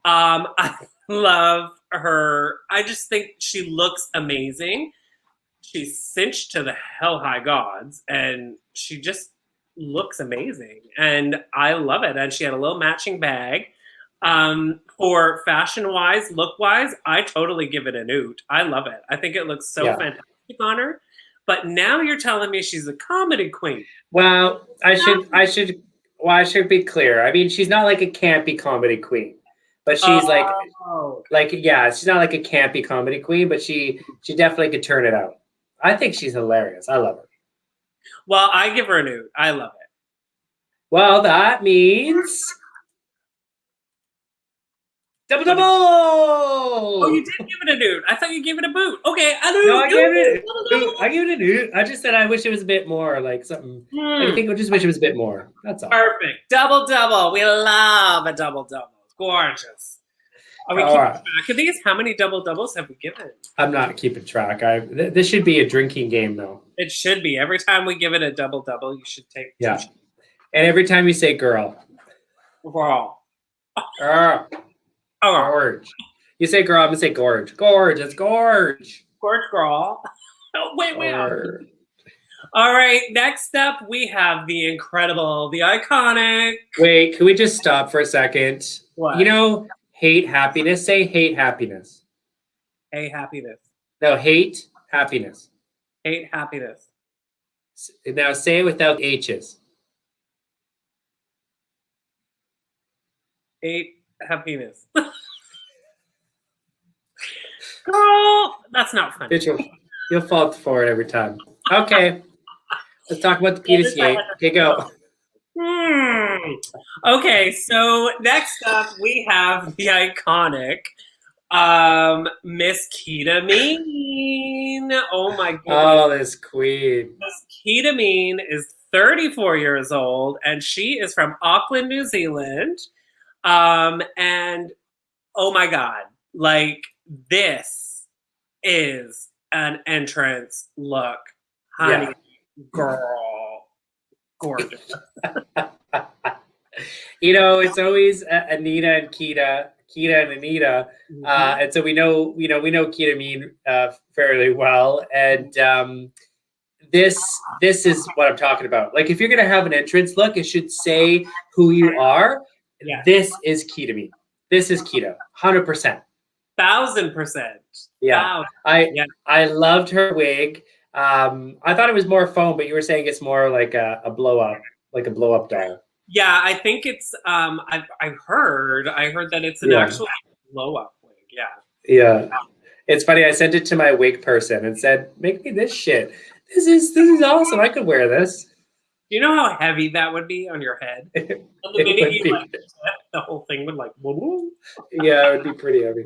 Speaker 1: I love her. I just think she looks amazing. She's cinched to the hell high gods, and she just looks amazing. And I love it. And she had a little matching bag. For fashion wise, look wise, I totally give it an oot. I love it. I think it looks so fantastic on her. But now you're telling me she's a comedy queen.
Speaker 2: Well, I should be clear. I mean, she's not like a campy comedy queen, but she's she's not like a campy comedy queen, but she definitely could turn it out. I think she's hilarious. I love her.
Speaker 1: Well, I give her an oot. I love it.
Speaker 2: Well, that means double. Oh,
Speaker 1: you did give it a oot. I thought you gave it a boot. Okay, an oot.
Speaker 2: No, I gave it an oot. I just said I wish it was a bit more like something. I think I just wish it was a bit more. That's all.
Speaker 1: Perfect. Double. We love a double. Gorgeous. Are we keeping track of these? How many double doubles have we given?
Speaker 2: I'm not keeping track. This should be a drinking game, though.
Speaker 1: It should be. Every time we give it a double, you should take.
Speaker 2: Yeah. And every time you say girl.
Speaker 1: Girl.
Speaker 2: Gorge. You say girl, I'm going to say gorge. Gorge. It's gorge.
Speaker 1: Gorge girl. Oh, wait. All right. Next up, we have the incredible, the iconic.
Speaker 2: Wait, can we just stop for a second?
Speaker 1: What?
Speaker 2: You know, hate happiness. Say hate happiness.
Speaker 1: Hey, happiness.
Speaker 2: No, hate happiness.
Speaker 1: Hate happiness.
Speaker 2: Now say it without H's.
Speaker 1: 8 happiness. Girl, that's not funny.
Speaker 2: Bitch, you'll fall for it every time. Okay. Let's talk about the penis yate. Okay, go.
Speaker 1: Okay, so next up we have the iconic Miss Ketamine. Oh my goodness.
Speaker 2: Oh, this queen.
Speaker 1: Miss Ketamine is 34 years old and she is from Auckland, New Zealand. And oh my God, like this is an entrance look, honey, girl, gorgeous.
Speaker 2: It's always Anita and Kita and Anita, and so we know Ketamine fairly well, and this is what I'm talking about. Like, if you're gonna have an entrance look, it should say who you are.
Speaker 1: Yeah.
Speaker 2: This is Ketamine. This is Kita, 100%.
Speaker 1: 1000%.
Speaker 2: Yeah,
Speaker 1: 1000.
Speaker 2: I loved her wig. I thought it was more foam, but you were saying it's more like a blow up, like a blow up doll.
Speaker 1: Yeah, I think it's I heard that it's an actual blow up wig. Yeah.
Speaker 2: Yeah. It's funny, I sent it to my wig person and said, "Make me this shit. This is awesome. I could wear this."
Speaker 1: Do you know how heavy that would be on your head? The minute you the whole thing would like woo.
Speaker 2: Yeah, it would be pretty heavy.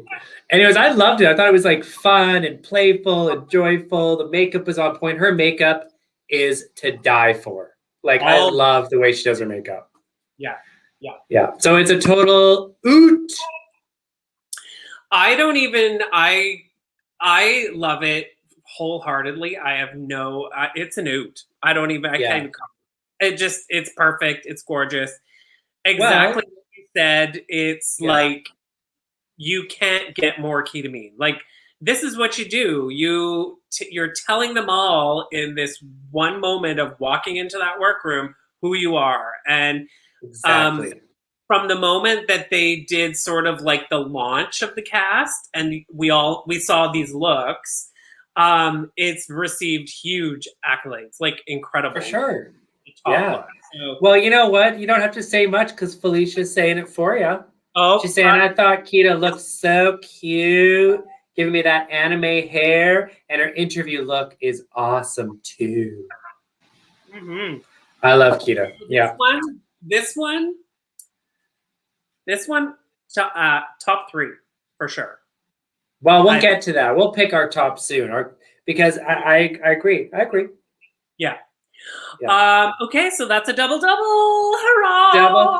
Speaker 2: Anyways, I loved it. I thought it was like fun and playful and joyful. The makeup was on point. Her makeup is to die for. Like, I love the way she does her makeup.
Speaker 1: Yeah.
Speaker 2: So it's a total oot.
Speaker 1: I love it wholeheartedly. I have no, it's an oot. I can't even comment. It's perfect. It's gorgeous. Exactly what you said. It's like, you can't get more Ketamine. Like, this is what you do. You're telling them all in this one moment of walking into that workroom who you are. And from the moment that they did sort of like the launch of the cast and we saw these looks, it's received huge accolades, like incredible.
Speaker 2: For sure.
Speaker 1: So,
Speaker 2: well, you know what? You don't have to say much because Felicia's saying it for you.
Speaker 1: Oh,
Speaker 2: she's saying, I thought Kita looked so cute, giving me that anime hair, and her interview look is awesome too.
Speaker 1: Mm-hmm.
Speaker 2: I love Kita.
Speaker 1: This one, top 3 for sure.
Speaker 2: Well, we'll get to that. We'll pick our top soon, because I agree.
Speaker 1: Yeah. Okay, so that's a double. Hurrah!
Speaker 2: Double.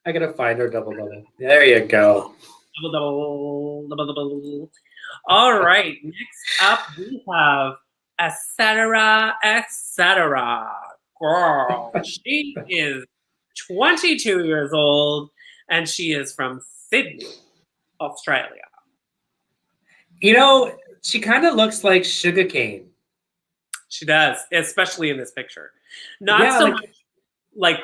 Speaker 2: I gotta find our double. There you go.
Speaker 1: Double. All right. Next up, we have etc. Girl, she is 22 years old, and she is from Sydney, Australia.
Speaker 2: She kind of looks like sugarcane.
Speaker 1: She does, especially in this picture. Not so much like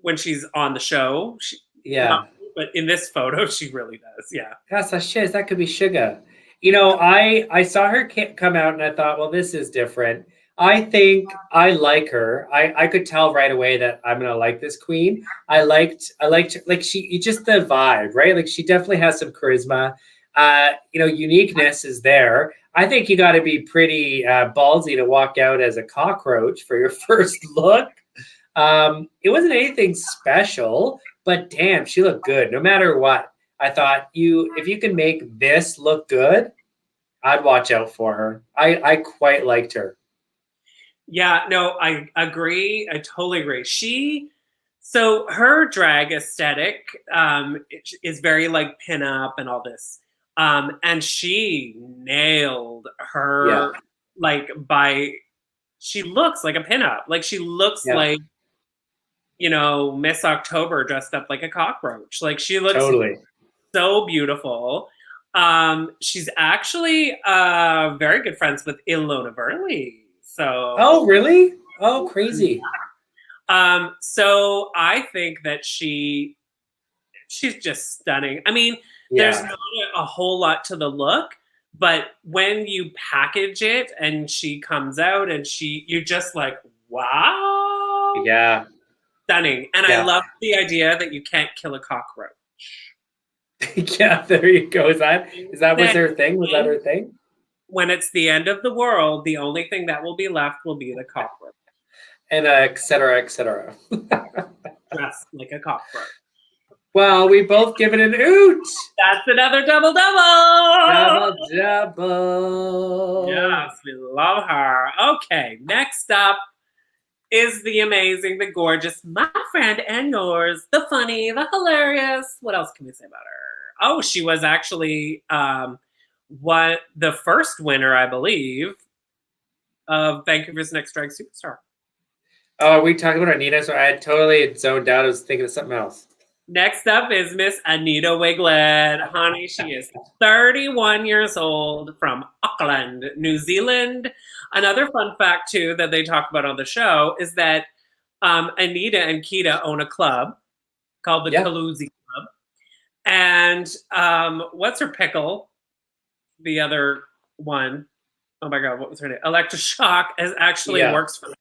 Speaker 1: when she's on the show. But in this photo, she really does. Yeah.
Speaker 2: That's a shit. That could be sugar. I saw her come out and I thought, well, this is different. I think I like her. I could tell right away that I'm gonna like this queen. I liked like just the vibe, right? Like, she definitely has some charisma. Uniqueness is there. I think you got to be pretty ballsy to walk out as a cockroach for your first look. It wasn't anything special, but damn, she looked good. No matter what, I thought if you can make this look good, I'd watch out for her. I quite liked her.
Speaker 1: Yeah, no, I agree. I totally agree. So her drag aesthetic is very like pinup and all this. And she nailed her she looks like a pinup. Like, she looks like, Miss October dressed up like a cockroach. Like, she looks so beautiful. She's actually very good friends with Ilona Burnley. So.
Speaker 2: Oh, really? Oh, crazy.
Speaker 1: So I think that she's just stunning. I mean, there's not a whole lot to the look, But when you package it and she comes out and you're just like, wow,
Speaker 2: Yeah.
Speaker 1: stunning. And I
Speaker 2: Yeah.
Speaker 1: love the idea that you can't kill a cockroach.
Speaker 2: Yeah, there you go. Was
Speaker 1: That
Speaker 2: her thing? Was that her thing?
Speaker 1: when it's the end of the world, the only thing that will be left will be the cockroach.
Speaker 2: And et cetera, et cetera.
Speaker 1: Dressed like a cockroach.
Speaker 2: Well, we both give it an oot.
Speaker 1: That's another double double.
Speaker 2: Double.
Speaker 1: Yes, we love her. Okay, next up is the amazing, the gorgeous, my friend and yours, the funny, the hilarious. What else can we say about her? Oh, she was actually the first winner, I believe, of Vancouver's Next Drag Superstar.
Speaker 2: Oh, we talked about Anita, so I had totally zoned out. I was thinking of something else.
Speaker 1: Next up is Miss Anita Wiglet. Honey, she is 31 years old from Auckland, New Zealand. Another fun fact, too, that they talk about on the show is that Anita and Kita own a club called the Kaluzi Club. And what's her pickle? The other one. Oh, my God, what was her name? Electra Shock actually works for them.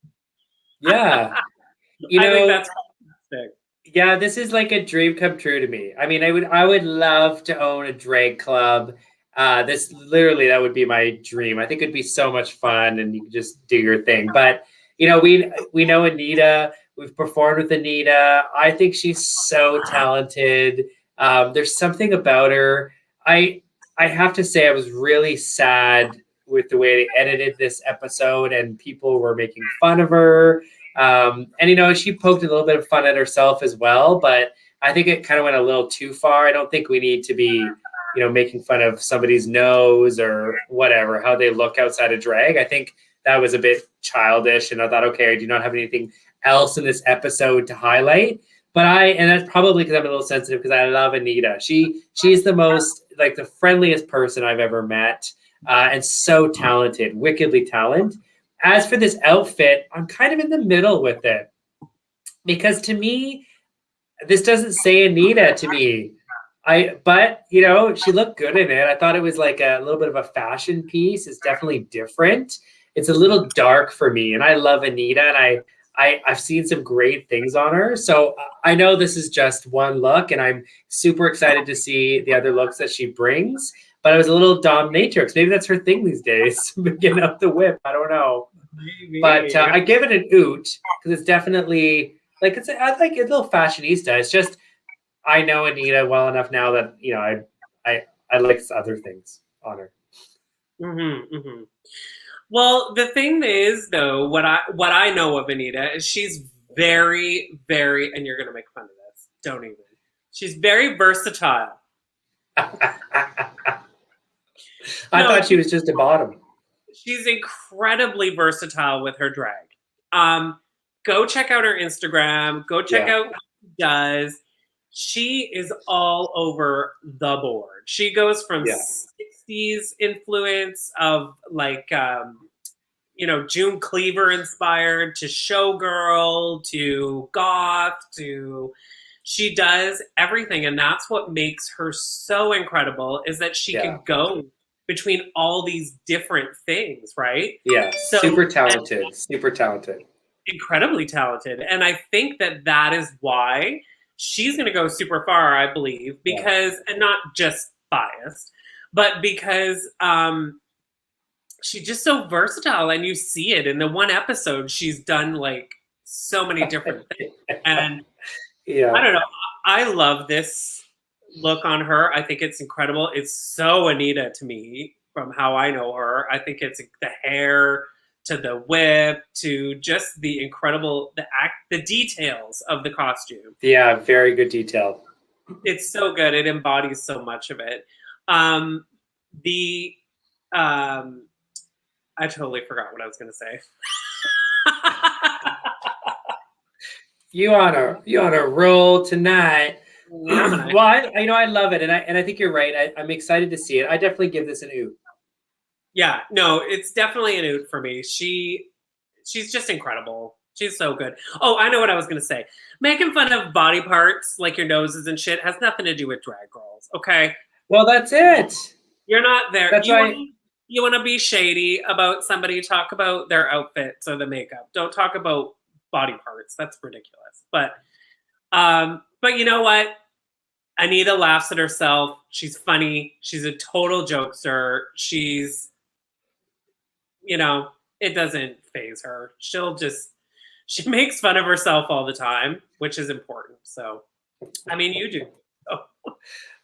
Speaker 2: Yeah.
Speaker 1: I think that's fantastic.
Speaker 2: Yeah, this is like a dream come true to me. I mean, I would love to own a drag club. That would be my dream. I think it'd be so much fun, and you could just do your thing. But we know Anita. We've performed with Anita. I think she's so talented. There's something about her. I have to say, I was really sad with the way they edited this episode, and people were making fun of her. And she poked a little bit of fun at herself as well, but I think it kind of went a little too far. I don't think we need to be, making fun of somebody's nose or whatever, how they look outside of drag. I think that was a bit childish, and I thought, okay, I do not have anything else in this episode to highlight. But and that's probably because I'm a little sensitive because I love Anita. She's the most, like, the friendliest person I've ever met, and so talented, wickedly talented. As for this outfit, I'm kind of in the middle with it because to me, this doesn't say Anita to me. But she looked good in it. I thought it was like a little bit of a fashion piece. It's definitely different. It's a little dark for me, and I love Anita, and I've seen some great things on her. So I know this is just one look, and I'm super excited to see the other looks that she brings. But I was a little dominatrix. Maybe that's her thing these days, getting out the whip. I don't know. Maybe. But I give it an oot because it's definitely like I like a little fashionista. It's just I know Anita well enough now that I like other things on her.
Speaker 1: Mm-hmm, mm-hmm. Well, the thing is, though, what I know of Anita is she's very, very, and you're gonna make fun of this. Don't even. She's very versatile.
Speaker 2: I thought she was just a bottom.
Speaker 1: She's incredibly versatile with her drag. Go check out her Instagram. Go check out what she does. She is all over the board. She goes from 60s influence of like, June Cleaver inspired to showgirl to goth to she does everything. And that's what makes her so incredible is that she can go between all these different things, right?
Speaker 2: Yeah, so, super talented.
Speaker 1: Incredibly talented. And I think that is why she's going to go super far, I believe, because, and not just biased, but because she's just so versatile and you see it in the one episode. She's done like so many different things. And I don't know. I love this look on her. I think it's incredible. It's so Anita to me from how I know her. I think it's the hair to the whip to just the incredible the details of the costume.
Speaker 2: Yeah, very good detail.
Speaker 1: It's so good. It embodies so much of it. I totally forgot what I was going to say.
Speaker 2: You on a roll tonight. Well, I love it, and I think you're right. I'm excited to see it. I definitely give this an oot.
Speaker 1: Yeah, no, it's definitely an oot for me. She's just incredible. She's so good. Oh, I know what I was gonna say. Making fun of body parts like your noses and shit has nothing to do with drag girls. Okay.
Speaker 2: Well, that's it.
Speaker 1: You're not there.
Speaker 2: That's right.
Speaker 1: You want to be shady about somebody, talk about their outfits or the makeup. Don't talk about body parts. That's ridiculous. But you know what? Anita laughs at herself. She's funny. She's a total jokester. It doesn't faze her. She makes fun of herself all the time, which is important. So, I mean, you do. Oh.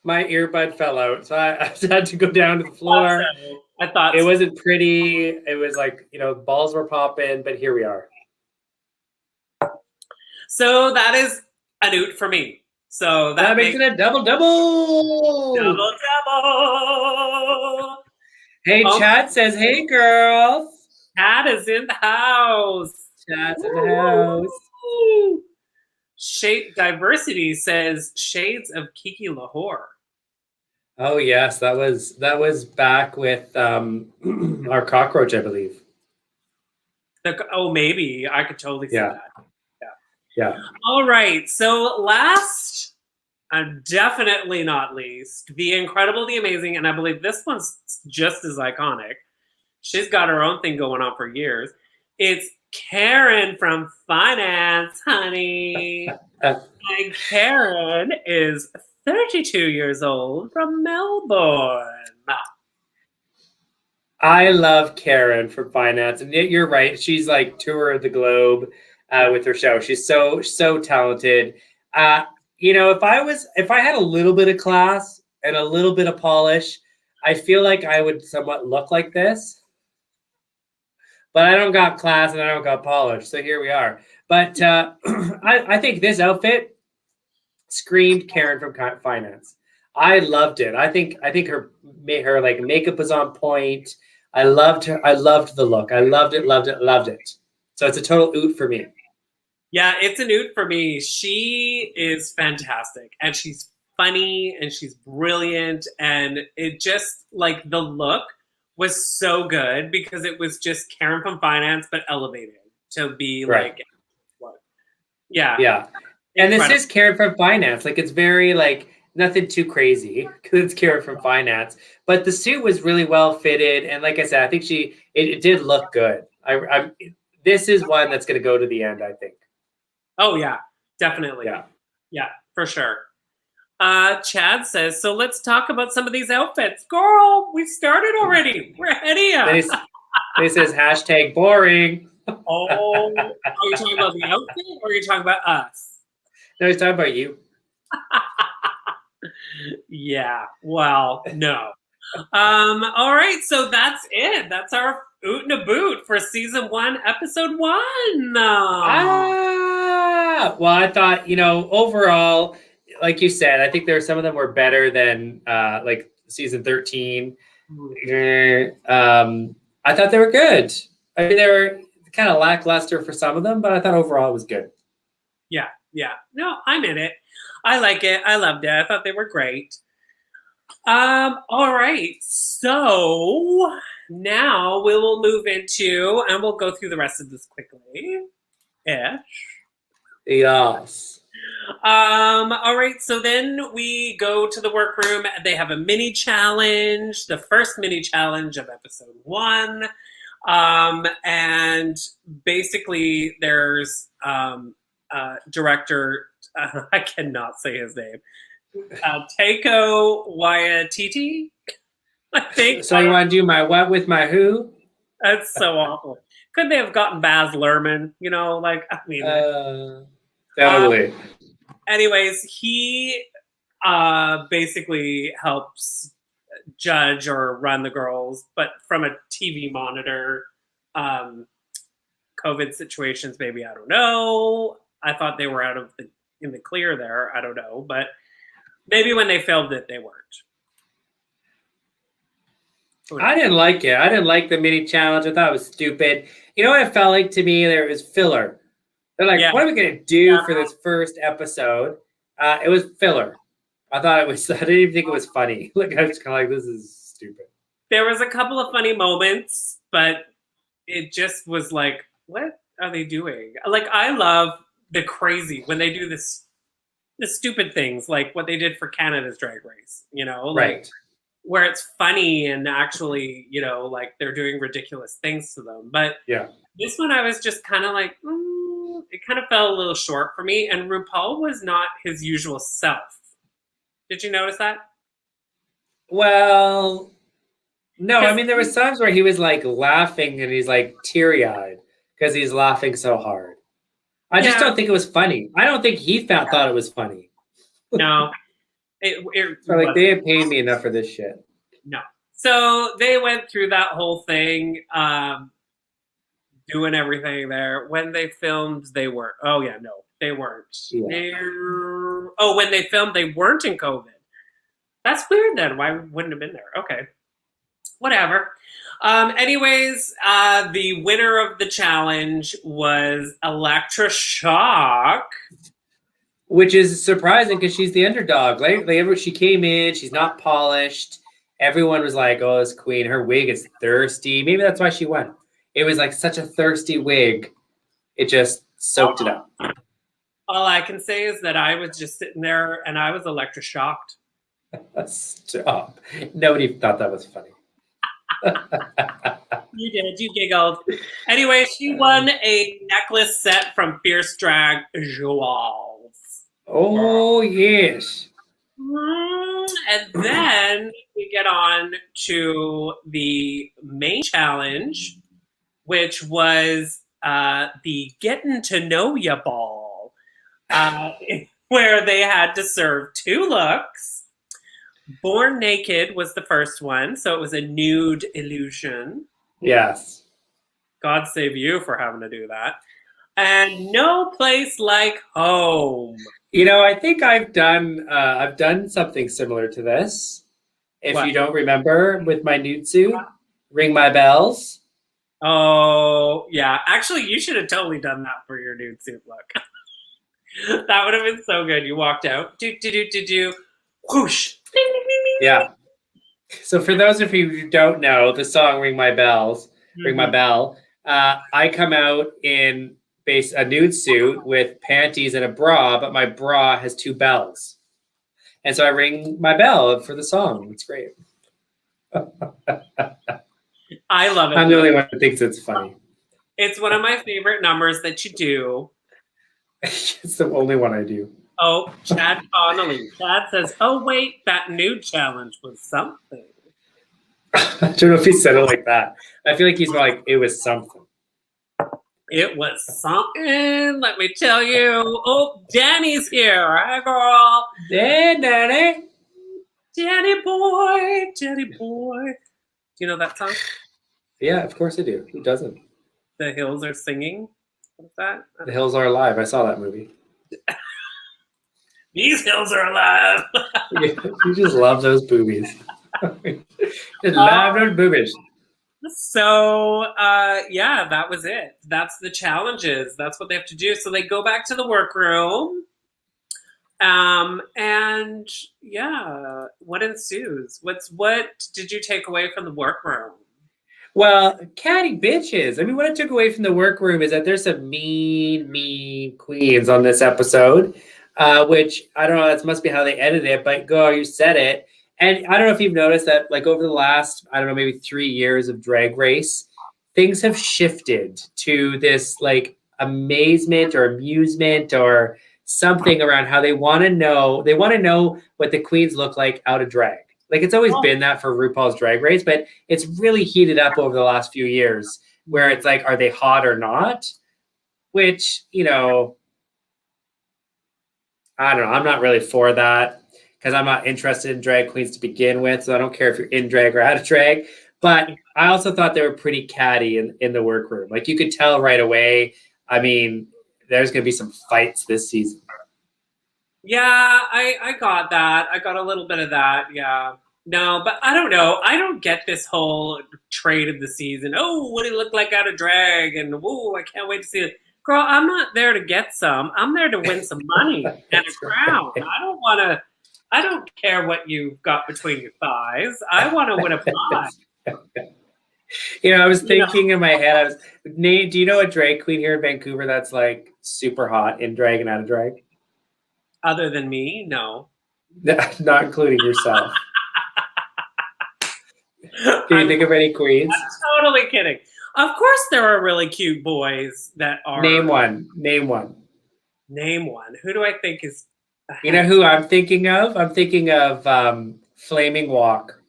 Speaker 2: My earbud fell out, so I had to go down to the floor.
Speaker 1: I thought
Speaker 2: it wasn't pretty. It was like, balls were popping, but here we are.
Speaker 1: So that is an oot for me. So
Speaker 2: that makes it a double.
Speaker 1: Double.
Speaker 2: Hey, Chad says, hey, girls.
Speaker 1: Chad is in the house.
Speaker 2: Chad's in the house.
Speaker 1: Shade Diversity says shades of Kiki Lahore.
Speaker 2: Oh yes, that was back with our cockroach, I believe.
Speaker 1: Maybe I could totally see that.
Speaker 2: Yeah.
Speaker 1: All right. So last, definitely not least, the incredible, the amazing, and I believe this one's just as iconic. She's got her own thing going on for years. It's Karen from Finance, honey. And Karen is 32 years old from Melbourne.
Speaker 2: I love Karen from Finance, and you're right. She's like tour of the globe with her show. She's so talented. If I had a little bit of class and a little bit of polish, I feel like I would somewhat look like this. But I don't got class and I don't got polish, so here we are. But I think this outfit screamed Karen from Finance. I loved it. I think her like makeup was on point. I loved her. I loved the look. I loved it. So it's a total oot for me.
Speaker 1: Yeah, it's an oot for me. She is fantastic, and she's funny, and she's brilliant, and it just like the look was so good because it was just Karen from Finance, but elevated to be like,
Speaker 2: yeah. And this is Karen from Finance. Like it's very like nothing too crazy because it's Karen from Finance, but the suit was really well fitted, and like I said, I think it did look good. This is one that's going to go to the end, I think.
Speaker 1: Oh yeah, definitely. Yeah, for sure. Chad says, so let's talk about some of these outfits. Girl, we started already. We're ahead of you.
Speaker 2: They says hashtag boring.
Speaker 1: Oh, are you talking about the outfit or are you talking about us?
Speaker 2: No, he's talking about you.
Speaker 1: Yeah, well, no. All right, so that's it. That's our Oot and a Boot for season 1, episode 1.
Speaker 2: Well, I thought, overall, like you said, I think some of them were better than like season 13. I thought they were good. I mean, they were kind of lackluster for some of them, but I thought overall it was good.
Speaker 1: Yeah. No, I'm in it. I like it. I loved it. I thought they were great. All right. So now we will move into, and we'll go through the rest of this quickly.
Speaker 2: Yes.
Speaker 1: All right. So then we go to the workroom. They have a mini challenge, the first mini challenge of episode 1. And basically there's, director, I cannot say his name. Taiko Waititi, I think.
Speaker 2: So you want to do my what with my who?
Speaker 1: That's so awful. Couldn't they have gotten Baz Luhrmann?
Speaker 2: Totally.
Speaker 1: Anyways, he basically helps judge or run the girls, but from a TV monitor. COVID situations, maybe, I don't know. I thought they were in the clear there. I don't know, but maybe when they filmed it, they weren't.
Speaker 2: I didn't like it. I didn't like the mini challenge. I thought it was stupid. You know what it felt like to me? There was filler. They're like, what are we going to do for this first episode? It was filler. I didn't even think it was funny. Like, I was kind of like, this is stupid.
Speaker 1: There was a couple of funny moments, but it just was like, what are they doing? Like, I love the crazy when they do the stupid things, like what they did for Canada's Drag Race,
Speaker 2: Right.
Speaker 1: where it's funny and actually, you know, like they're doing ridiculous things to them. But
Speaker 2: Yeah.
Speaker 1: this one, I was just kind of like, it kind of fell a little short for me. And RuPaul was not his usual self. Did you notice that?
Speaker 2: Well, no, I
Speaker 1: Because
Speaker 2: mean there was times where he was like laughing and he's like teary-eyed because he's laughing so hard. I just
Speaker 1: yeah,
Speaker 2: don't think it was funny. I don't think he thought it was funny.
Speaker 1: no, it
Speaker 2: So like
Speaker 1: wasn't.
Speaker 2: they had paid me enough for this shit.
Speaker 1: No. So they went through that whole thing, doing everything there. When they filmed, they weren't. Oh yeah, no, they weren't.
Speaker 2: Yeah.
Speaker 1: Oh, when they filmed, they weren't in COVID. That's weird. Then why wouldn't have been there? Okay, whatever. Anyways, the winner of the challenge was Electra Shock.
Speaker 2: Which is surprising because she's the underdog. Like she came in, she's not polished. Everyone was like, "Oh, this queen, her wig is thirsty." Maybe that's why she won. It was like such a thirsty wig. It just soaked it up.
Speaker 1: All I can say is that I was just sitting there and I was Electra shocked.
Speaker 2: Stop. Nobody thought that was funny.
Speaker 1: You did. You giggled. Anyway, she won a necklace set from Fierce Drag Jewels.
Speaker 2: Oh, yes.
Speaker 1: And then we get on to the main challenge, which was the Getting to Know Ya Ball, where they had to serve 2 looks. Born Naked was the first one, so it was a nude illusion.
Speaker 2: Yes.
Speaker 1: God save you for having to do that. And No Place Like Home.
Speaker 2: You know, I think I've done something similar to this. If
Speaker 1: What?
Speaker 2: you don't remember, with my nude suit, Ring My Bells.
Speaker 1: Oh, yeah. Actually, you should have totally done that for your nude suit look. That would have been so good. You walked out, do, whoosh. Ding, ding, ding, ding.
Speaker 2: Yeah. So for those of you who don't know the song "Ring My Bells," Ring My Bell, I come out in a nude suit with panties and a bra, but my bra has 2 bells, and so I ring my bell for the song. It's great.
Speaker 1: I love it.
Speaker 2: I'm the only one who thinks it's funny.
Speaker 1: It's one of my favorite numbers that you do.
Speaker 2: It's the only one I do.
Speaker 1: Oh, Chad Connolly. Chad says, "Oh wait, that nude challenge was something."
Speaker 2: I don't know if he said it like that. I feel like he's like, it was something.
Speaker 1: It was something, let me tell you. Oh, Danny's here. Hi, girl.
Speaker 2: Hey, Danny.
Speaker 1: Danny boy, Danny boy. Do you know that song?
Speaker 2: Yeah, of course I do. Who doesn't?
Speaker 1: The Hills Are Singing. What's that?
Speaker 2: The Hills Are Alive. I saw that movie.
Speaker 1: These hills are alive.
Speaker 2: You just love those boobies. Just love those boobies.
Speaker 1: So, yeah, that was it. That's the challenges. That's what they have to do. So they go back to the workroom. And yeah, what ensues? What did you take away from the workroom?
Speaker 2: Well, catty bitches. I mean, what I took away from the workroom is that there's some mean queens on this episode, which I don't know, that must be how they edited it, but girl, you said it. And I don't know if you've noticed that, like, over the last, I don't know, maybe 3 years of Drag Race, things have shifted to this, like, amazement or amusement or something around how they want to know what the queens look like out of drag. Like, it's always been that for RuPaul's Drag Race, but it's really heated up over the last few years where it's like, are they hot or not? Which, you know, I don't know. I'm not really for that because I'm not interested in drag queens to begin with. So I don't care if you're in drag or out of drag. But I also thought they were pretty catty in the workroom. Like, you could tell right away. I mean, there's going to be some fights this season.
Speaker 1: Yeah, I got that. I got a little bit of that. Yeah. No, but I don't know. I don't get this whole trade of the season. Oh, what do you look like out of drag? And whoa, I can't wait to see it. Girl, I'm not there to get some. I'm there to win some money and a crown. I don't care what you've got between your thighs. I want to win a prize.
Speaker 2: You know, I was thinking in my head, Nate, do you know a drag queen here in Vancouver that's like super hot in drag and out of drag?
Speaker 1: Other than me, no.
Speaker 2: Not including yourself. Can you
Speaker 1: I'm
Speaker 2: think of any queens?
Speaker 1: totally kidding. Of course, there are really cute boys that are.
Speaker 2: Name one. Name one.
Speaker 1: Name one. Who do I think is
Speaker 2: You know
Speaker 1: ahead?
Speaker 2: who I'm thinking of? I'm thinking of Flaming Walk.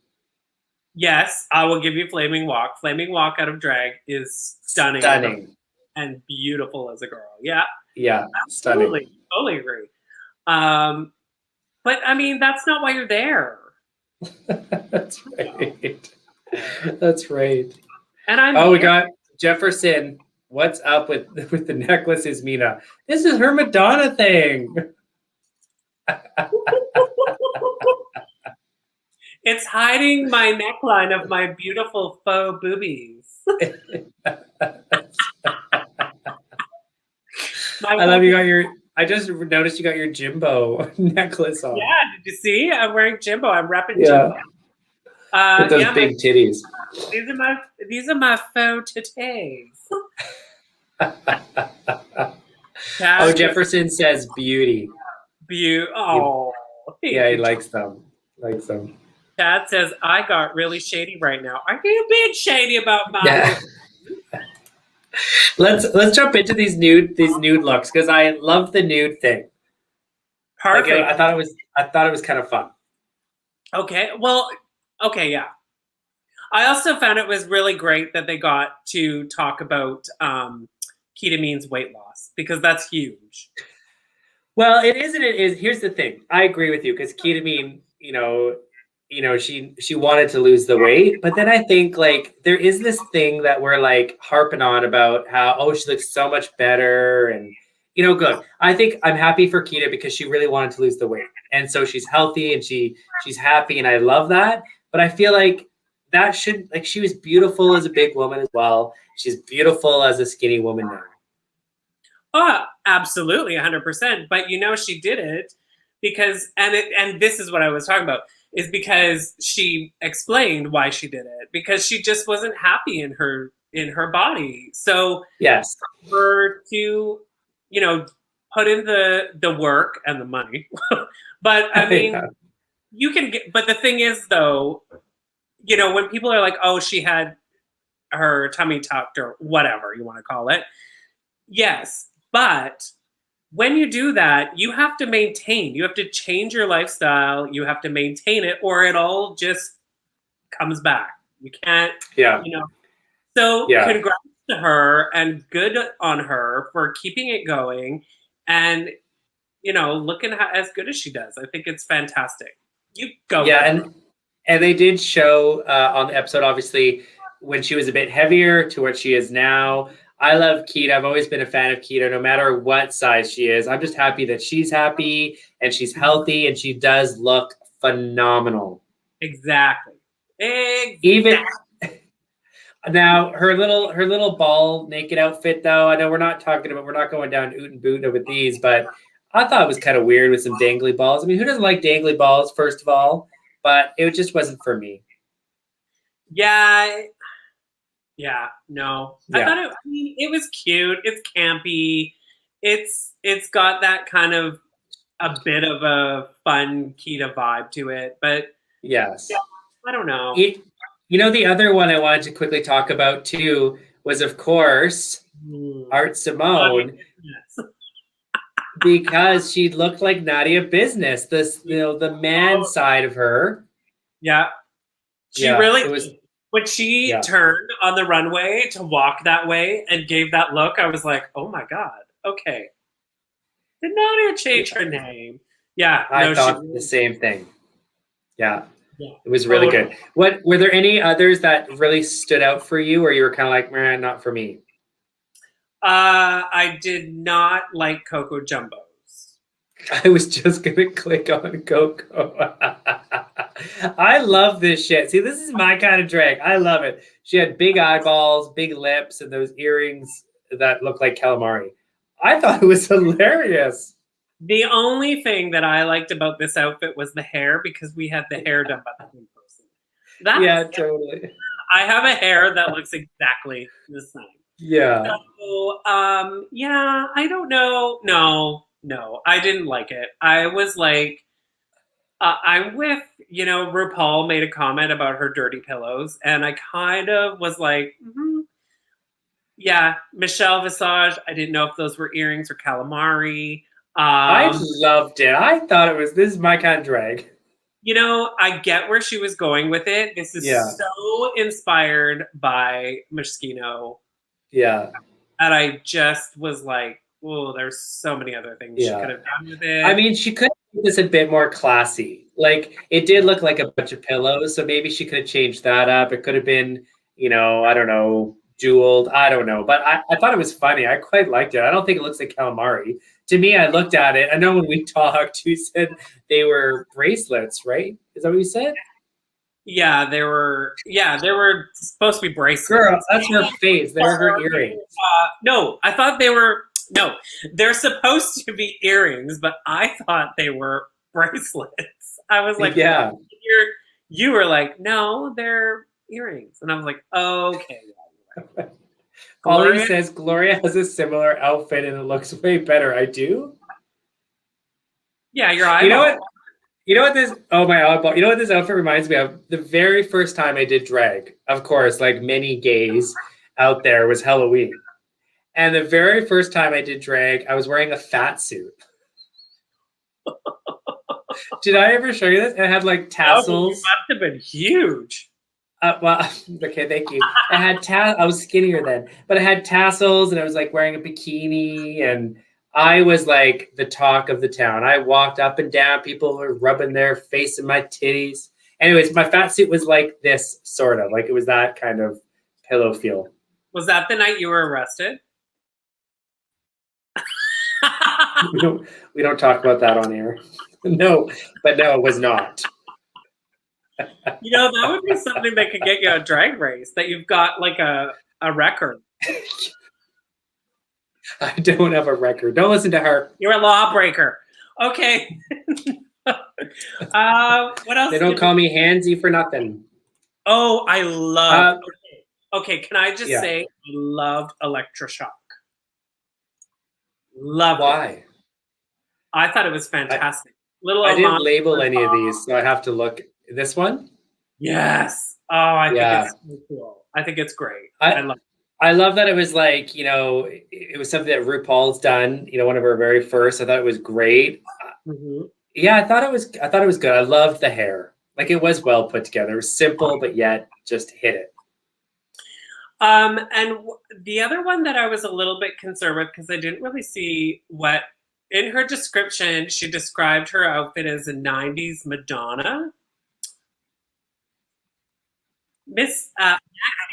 Speaker 1: Yes, I will give you Flaming Walk. Flaming Walk out of drag is stunning
Speaker 2: Stunning.
Speaker 1: and beautiful as a girl. Yeah,
Speaker 2: Yeah, stunning.
Speaker 1: totally, totally agree. Um, but I mean, that's not why you're there.
Speaker 2: That's
Speaker 1: You know?
Speaker 2: right. That's right.
Speaker 1: And I'm
Speaker 2: Oh, we
Speaker 1: here.
Speaker 2: got Jefferson. What's up with the necklaces, Mina? This is her Madonna thing.
Speaker 1: It's hiding my neckline of my beautiful faux boobies. My
Speaker 2: I love you got your. I just noticed you got your Jimbo necklace
Speaker 1: Yeah,
Speaker 2: on.
Speaker 1: did you see? I'm wearing Jimbo. I'm repping
Speaker 2: Yeah,
Speaker 1: Jimbo.
Speaker 2: with those
Speaker 1: Yeah,
Speaker 2: big titties.
Speaker 1: these are my faux titties.
Speaker 2: Oh,
Speaker 1: Chad,
Speaker 2: Jefferson says beauty.
Speaker 1: oh, thank
Speaker 2: Yeah, he
Speaker 1: you.
Speaker 2: likes them. Likes them.
Speaker 1: Chad says I got really shady right now. Are you being shady about my
Speaker 2: Yeah.
Speaker 1: look?
Speaker 2: Let's jump into these nude looks because I love the nude thing. Like
Speaker 1: Perfect.
Speaker 2: I thought it was kind of fun.
Speaker 1: Okay. Well, okay, yeah. I also found it was really great that they got to talk about ketamine's weight loss because that's huge.
Speaker 2: Well, it is and it is. Here's the thing. I agree with you because ketamine, she wanted to lose the weight, but then I think like there is this thing that we're like harping on about how she looks so much better and good. I think I'm happy for Keita because she really wanted to lose the weight, and so she's healthy and she's happy, and I love that. But I feel like that should like she was beautiful as a big woman as well. She's beautiful as a skinny woman now.
Speaker 1: Oh, absolutely, 100%. But she did it because, and this is what I was talking about, is because she explained why she did it because she just wasn't happy in her body. So
Speaker 2: Yes.
Speaker 1: for her to, put in the work and the money, but I mean,
Speaker 2: Yeah.
Speaker 1: you can get. But the thing is, though, when people are like, "Oh, she had her tummy tucked," or whatever you want to call it. Yes, but when you do that, you have to maintain. You have to change your lifestyle. You have to maintain it, or it all just comes back. You can't,
Speaker 2: Yeah.
Speaker 1: you know. So,
Speaker 2: Yeah.
Speaker 1: congrats to her and good on her for keeping it going and, looking as good as she does. I think it's fantastic. You go,
Speaker 2: Yeah,
Speaker 1: girl.
Speaker 2: and they did show on the episode, obviously, when she was a bit heavier to what she is now. I love Keita. I've always been a fan of Keita, no matter what size she is. I'm just happy that she's happy and she's healthy and she does look phenomenal.
Speaker 1: Exactly. Exactly.
Speaker 2: Even now, her little ball naked outfit, though. I know we're not going down oot and boot with these, but I thought it was kind of weird with some dangly balls. I mean, who doesn't like dangly balls, first of all? But it just wasn't for me.
Speaker 1: Yeah. Yeah. No. I
Speaker 2: Yeah.
Speaker 1: thought it was cute. It's campy. It's got that kind of a bit of a fun Kita vibe to it, but
Speaker 2: Yes.
Speaker 1: yeah, I don't know.
Speaker 2: The other one I wanted to quickly talk about too was, of course, Art Simone,
Speaker 1: Yes.
Speaker 2: because she looked like Nadia Business. This, the man side of her.
Speaker 1: Yeah. She
Speaker 2: Yeah,
Speaker 1: really
Speaker 2: it was.
Speaker 1: when she
Speaker 2: Yeah,
Speaker 1: turned on the runway to walk that way and gave that look, I was like, oh my God, okay. Did Nadia change her name? Yeah,
Speaker 2: I
Speaker 1: no, she
Speaker 2: thought the
Speaker 1: really
Speaker 2: same thing. Yeah,
Speaker 1: yeah.
Speaker 2: it was really
Speaker 1: Totally.
Speaker 2: good. What were there any others that really stood out for you, or you were kind of like, man, not for me?
Speaker 1: I did not like Coco Jumbos.
Speaker 2: I was just gonna click on Coco. I love this shit. See, this is my kind of drag. I love it. She had big eyeballs, big lips, and those earrings that look like calamari. I thought it was hilarious.
Speaker 1: The only thing that I liked about this outfit was the hair because we had the hair done by the same person.
Speaker 2: Yeah,
Speaker 1: That's
Speaker 2: totally.
Speaker 1: I have a hair that looks exactly the same.
Speaker 2: Yeah.
Speaker 1: So, yeah, I don't know. No, I didn't like it. I was like, I'm with, RuPaul made a comment about her dirty pillows, and I kind of was like, yeah, Michelle Visage. I didn't know if those were earrings or calamari.
Speaker 2: I loved it. I thought this is my kind of drag.
Speaker 1: I get where she was going with it. This is
Speaker 2: Yeah.
Speaker 1: so inspired by Moschino.
Speaker 2: Yeah.
Speaker 1: And I just was like, oh, there's so many other things she could have done with it.
Speaker 2: I mean, she could make this a bit more classy. Like, it did look like a bunch of pillows, so maybe she could have changed that up. It could have been, I don't know, jeweled. I don't know. But I thought it was funny. I quite liked it. I don't think it looks like calamari. To me, I looked at it. I know when we talked, you said they were bracelets, right? Is that what you said?
Speaker 1: Yeah, they were supposed to be bracelets.
Speaker 2: Girl, that's her face. They're her earrings.
Speaker 1: No, I thought they were, no, they're supposed to be earrings, but I thought they were bracelets. I was like,
Speaker 2: yeah.
Speaker 1: You were like, no, they're earrings. And I was like, okay.
Speaker 2: Ollie says Gloria has a similar outfit and it looks way better. I do?
Speaker 1: Yeah, your eyeball.
Speaker 2: You know what this? Oh, my eyeball. You know what this outfit reminds me of? The very first time I did drag, of course, like many gays out there, was Halloween. And the very first time I did drag, I was wearing a fat suit. Did I ever show you this? It had like tassels.
Speaker 1: Oh, it must have been huge.
Speaker 2: Well, okay, thank you. I was skinnier then, but I had tassels and I was like wearing a bikini and I was like the talk of the town. I walked up and down. People were rubbing their face in my titties. Anyways, my fat suit was like this, sort of. Like it was that kind of pillow feel.
Speaker 1: Was that the night you were arrested?
Speaker 2: we don't talk about that on air. No, it was not.
Speaker 1: That would be something that could get you a drag race, that you've got like a record.
Speaker 2: I don't have a record. Don't listen to her.
Speaker 1: You're a lawbreaker. Okay. What else?
Speaker 2: They don't call me handsy for nothing.
Speaker 1: Oh, I love. Okay, can I just say I loved Electroshock. Love
Speaker 2: Why?
Speaker 1: it. I thought it was fantastic.
Speaker 2: I didn't label any of these, so I have to look. This one?
Speaker 1: Yes. Oh, I think it's so cool. I think it's great.
Speaker 2: I love that it was like, it was something that RuPaul's done, one of her very first. I thought it was great.
Speaker 1: Mm-hmm.
Speaker 2: Yeah, I thought it was good. I loved the hair. Like it was well put together. It was simple, but yet just hit it.
Speaker 1: And the other one that I was a little bit concerned with, because I didn't really see what, in her description, she described her outfit as a 90s Madonna. Miss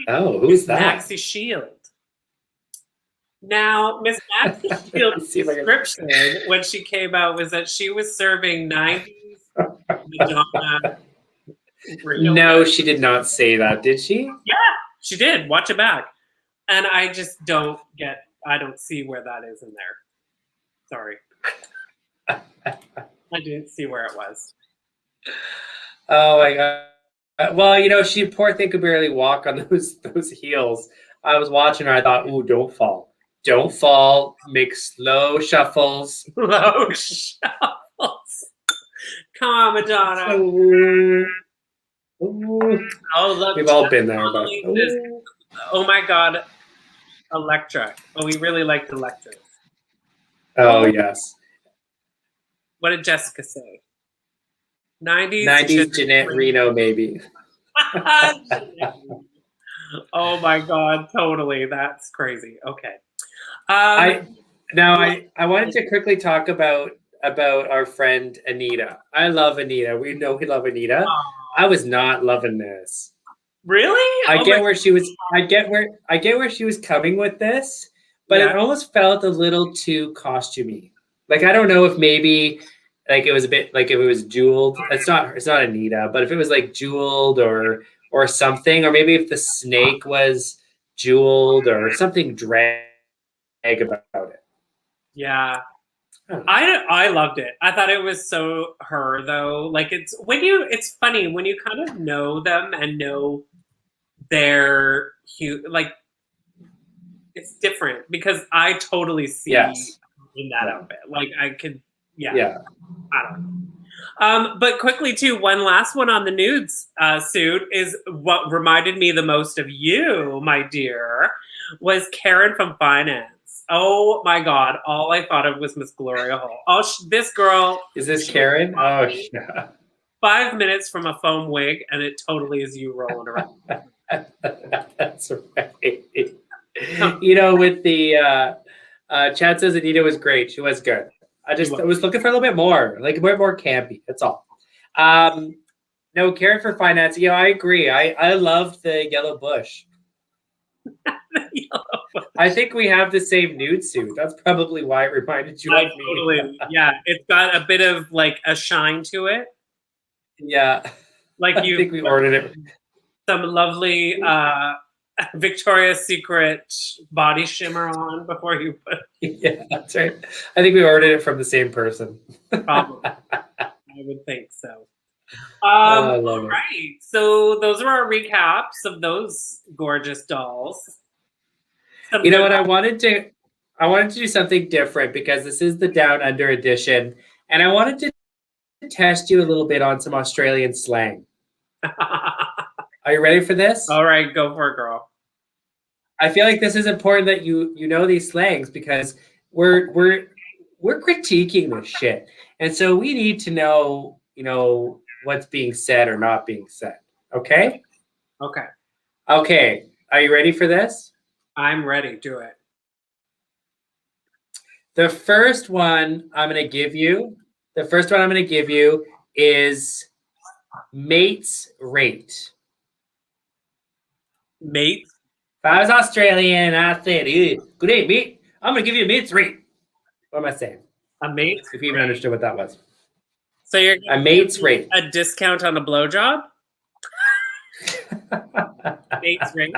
Speaker 2: who's that?
Speaker 1: Maxie Shield. Now, Miss Maxie Shield's description when she came out was that she was serving 90s Madonna.
Speaker 2: No, she did not say that, did she?
Speaker 1: Yeah, she did. Watch it back. And I just don't see where that is in there. Sorry. I didn't see where it was.
Speaker 2: Oh my God. Well, she poor thing could barely walk on those heels. I was watching her. I thought, ooh, don't fall. Don't fall. Make slow shuffles.
Speaker 1: Slow shuffles. Come on, Madonna. Oh, look.
Speaker 2: We've all been there. But,
Speaker 1: oh my God. Electra. Oh, we really liked Electra.
Speaker 2: Oh, yes.
Speaker 1: What did Jessica say?
Speaker 2: 90s Jeanette Reno, maybe.
Speaker 1: Oh my God, totally. That's crazy. Okay.
Speaker 2: I wanted to quickly talk about our friend Anita. I love Anita. We know we love Anita. I was not loving this.
Speaker 1: Really?
Speaker 2: I get where she was coming with this, but it almost felt a little too costumey. Like I don't know if maybe like it was a bit like if it was jeweled. It's not Anita, but if it was like jeweled or something, or maybe if the snake was jeweled or something drag about it.
Speaker 1: Yeah. I loved it. I thought it was so her though. Like it's funny when you kind of know them and know their like it's different because I totally see in that outfit. Like I could I don't know. But quickly too, one last one on the nudes suit is what reminded me the most of you, my dear, was Karen from Finance. Oh my God! All I thought of was Miss Gloria Hall. Oh, this girl
Speaker 2: Is this Karen? Oh, yeah.
Speaker 1: 5 minutes from a foam wig, and it totally is you rolling around.
Speaker 2: That's right. You know, with the Chad says Anita was great. She was good. I was looking for a little bit more, like a bit more campy. That's all. No, Karen for Finance. Yeah, I agree. I love the yellow bush. I think we have the same nude suit. That's probably why it reminded you of me.
Speaker 1: Totally. Yeah, it's got a bit of like a shine to it.
Speaker 2: Yeah.
Speaker 1: Like
Speaker 2: I think we ordered it.
Speaker 1: Some lovely Victoria's Secret body shimmer on before you put.
Speaker 2: Yeah, that's right. I think we ordered it from the same person.
Speaker 1: Probably. I would think so.
Speaker 2: I love it.
Speaker 1: Right. So those are our recaps of those gorgeous dolls.
Speaker 2: You know what? I wanted to do something different because this is the Down Under edition, and I wanted to test you a little bit on some Australian slang. Are you ready for this?
Speaker 1: All right, go for it, girl.
Speaker 2: I feel like this is important that you know these slangs because we're critiquing this shit, and so we need to know, you know, what's being said or not being said. Okay.
Speaker 1: Okay.
Speaker 2: Okay. Are you ready for this?
Speaker 1: I'm ready. Do it.
Speaker 2: The first one I'm going to give you is mate's rate.
Speaker 1: Mate?
Speaker 2: If I was Australian, I'd say, good day, mate. I'm going to give you a mate's rate. What am I saying?
Speaker 1: A mate?
Speaker 2: If you even understood what that was.
Speaker 1: So you're
Speaker 2: a mate's rate.
Speaker 1: A discount on a blowjob? Mate's rate?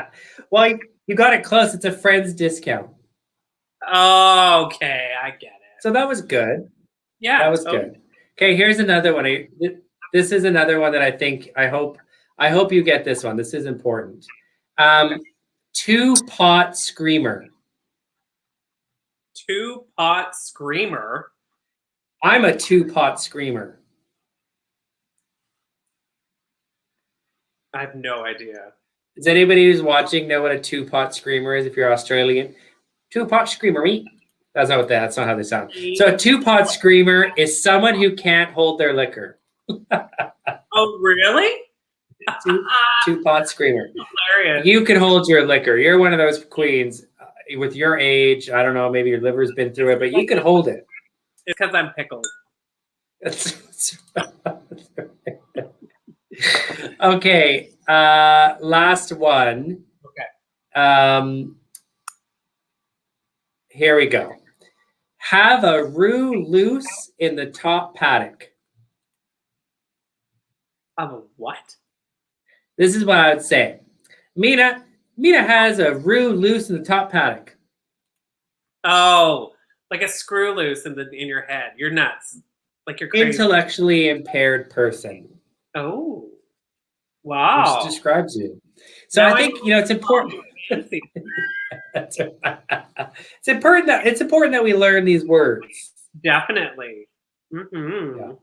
Speaker 2: Well, you got it close. It's a friend's discount.
Speaker 1: Oh, okay. I get it.
Speaker 2: So that was good.
Speaker 1: Yeah.
Speaker 2: That was good. Okay, here's another one. This is another one that I hope you get this one. This is important. Two-pot screamer.
Speaker 1: Two-pot screamer?
Speaker 2: I'm a two-pot screamer.
Speaker 1: I have no idea.
Speaker 2: Does anybody who's watching know what a two-pot screamer is if you're Australian? Two-pot screamer, me. That's not how they sound. So a two-pot screamer is someone who can't hold their liquor.
Speaker 1: Oh, really?
Speaker 2: Two-pot screamer.
Speaker 1: Hilarious.
Speaker 2: You can hold your liquor. You're one of those queens with your age. I don't know, maybe your liver's been through it, but you can hold it.
Speaker 1: It's because I'm pickled.
Speaker 2: Okay, last one.
Speaker 1: Okay.
Speaker 2: Here we go. Have a roux loose in the top paddock.
Speaker 1: Of a what?
Speaker 2: This is what I would say. Mina has a roux loose in the top paddock.
Speaker 1: Oh, like a screw loose in your head. You're nuts. Like you're crazy.
Speaker 2: Intellectually impaired person.
Speaker 1: Oh, wow.
Speaker 2: Which describes you. So now I think it's important. It's important that we learn these words.
Speaker 1: Definitely. Mm-hmm. Yeah.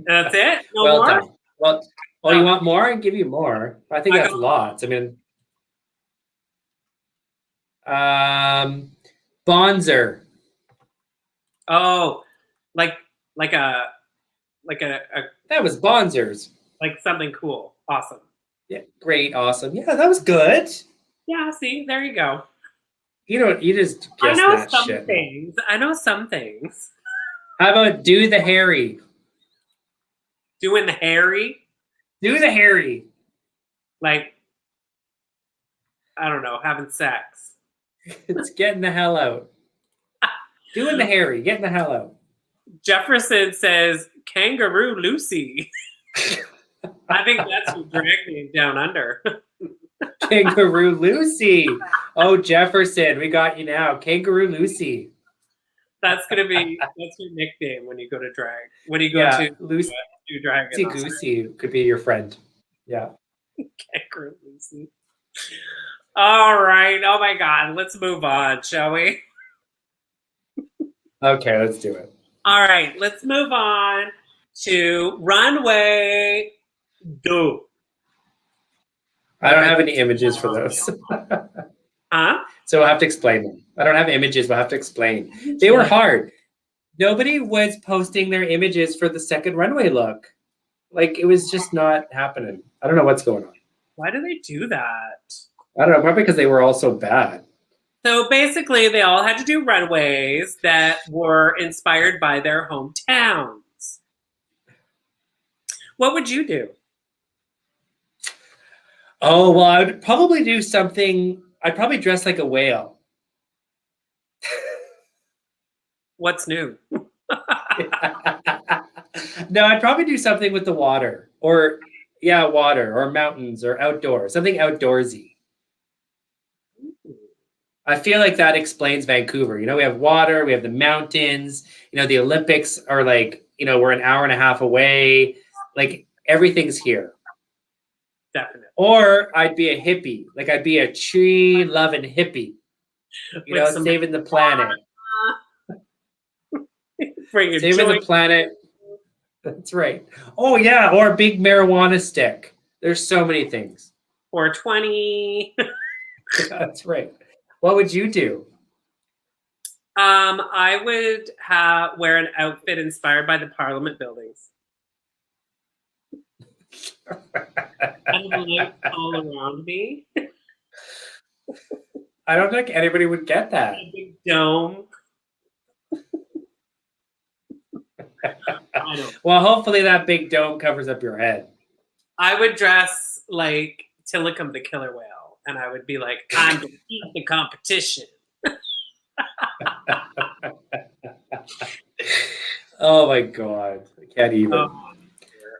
Speaker 1: That's it. No
Speaker 2: well
Speaker 1: more?
Speaker 2: Done. Well, you want more? I can give you more. I think that's lots. I mean, Bonzer.
Speaker 1: Oh, like a
Speaker 2: that was Bonzers.
Speaker 1: Like something cool. Awesome.
Speaker 2: Yeah, great, awesome. Yeah, that was good.
Speaker 1: Yeah, see, there you go.
Speaker 2: You just guessed that shit.
Speaker 1: I know some things.
Speaker 2: How about do the hairy?
Speaker 1: Doing the hairy?
Speaker 2: Do the hairy.
Speaker 1: Like, I don't know, having sex.
Speaker 2: It's getting the hell out. Doing the hairy, getting the hell out.
Speaker 1: Jefferson says Kangaroo Lucy. I think that's your drag name down under.
Speaker 2: Kangaroo Lucy. Oh, Jefferson, we got you now. Kangaroo Lucy.
Speaker 1: That's your nickname when you go to drag. When you go to
Speaker 2: Lucy,
Speaker 1: do drag.
Speaker 2: Lucy Goosey could be your friend. Yeah.
Speaker 1: Kangaroo Lucy. All right. Oh my God. Let's move on, shall we?
Speaker 2: Okay, let's do it.
Speaker 1: All right. Let's move on to runway do.
Speaker 2: I don't have any images for those.
Speaker 1: Huh?
Speaker 2: So we'll have to explain them. I don't have images, we'll have to explain. They were hard. Nobody was posting their images for the second runway look. Like, it was just not happening. I don't know what's going on.
Speaker 1: Why do they do that?
Speaker 2: I don't know, probably because they were all so bad.
Speaker 1: So basically, they all had to do runways that were inspired by their hometowns. What would you do?
Speaker 2: Oh, well, I would probably do something. I'd probably dress like a whale.
Speaker 1: What's new?
Speaker 2: No, I'd probably do something with the water, or water, or mountains, or outdoor, something outdoorsy. I feel like that explains Vancouver. You know, we have water, we have the mountains. You know, the Olympics are like, you know, we're an hour and a half away. Like, everything's here.
Speaker 1: Definitely.
Speaker 2: Or I'd be a hippie. Like, I'd be a tree-loving hippie. You know, saving the planet. Saving the planet. That's right. Oh, yeah, or a big marijuana stick. There's so many things.
Speaker 1: 420.
Speaker 2: That's right. What would you do?
Speaker 1: I would wear an outfit inspired by the Parliament buildings. And lights all around me.
Speaker 2: I don't think anybody would get that.
Speaker 1: A big dome.
Speaker 2: Well, hopefully that big dome covers up your head.
Speaker 1: I would dress like Tilikum the killer whale, and I would be like, I'm going to beat the competition.
Speaker 2: Oh my God. I can't even.
Speaker 1: Oh,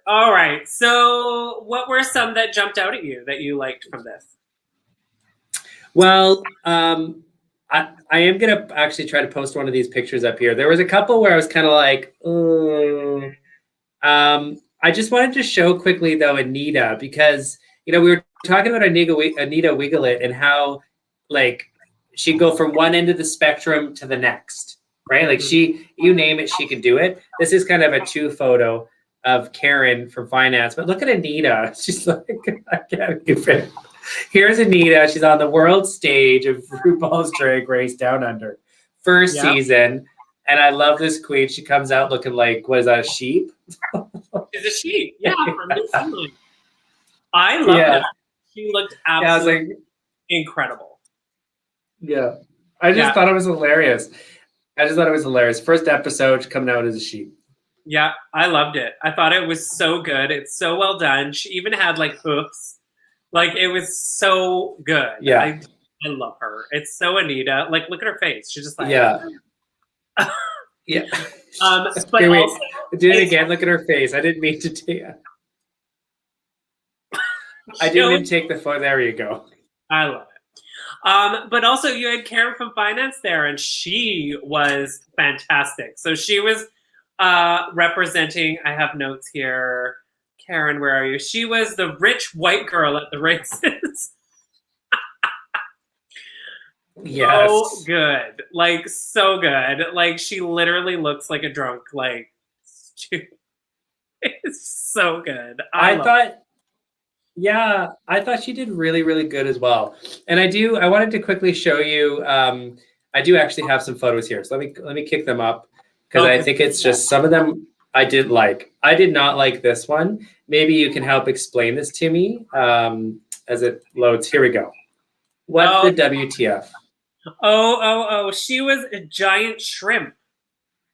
Speaker 1: all right. So what were some that jumped out at you that you liked from this?
Speaker 2: Well, I am going to actually try to post one of these pictures up here. There was a couple where I was kind of like, I just wanted to show quickly, though, Anita, because, you know, we were talking about Anita Wiglet and how, like, she'd go from one end of the spectrum to the next, right? Like, you name it, she could do it. This is kind of a two photo of Karen from finance, but look at Anita. She's like, I can't give it. Here's Anita. She's on the world stage of RuPaul's Drag Race Down Under. First season. And I love this queen. She comes out looking like, what is that, a sheep?
Speaker 1: She's a sheep. Yeah, from New Zealand. I love it. She looked absolutely incredible.
Speaker 2: Yeah. I just thought it was hilarious. First episode, coming out as a sheep.
Speaker 1: Yeah, I loved it. I thought it was so good. It's so well done. She even had like hoofs. Like, it was so good.
Speaker 2: Yeah.
Speaker 1: I love her. It's so Anita. Like, look at her face. She's just like,
Speaker 2: yeah.
Speaker 1: But
Speaker 2: wait.
Speaker 1: also,
Speaker 2: do it again. Look at her face. I didn't mean to take. I didn't mean to take the photo. There you go.
Speaker 1: I love it. But also, you had Karen from finance there, and she was fantastic. So she was representing. I have notes here. Karen, where are you? She was the rich white girl at the races.
Speaker 2: Yes.
Speaker 1: So good. Like, so good. Like, she literally looks like a drunk. Like, it's so good. I
Speaker 2: thought she did really, really good as well. And I wanted to quickly show you, I do actually have some photos here. So let me kick them up, because I think it's just some of them I didn't like. I did not like this one. Maybe you can help explain this to me as it loads. Here we go. What the WTF?
Speaker 1: Oh, she was a giant shrimp.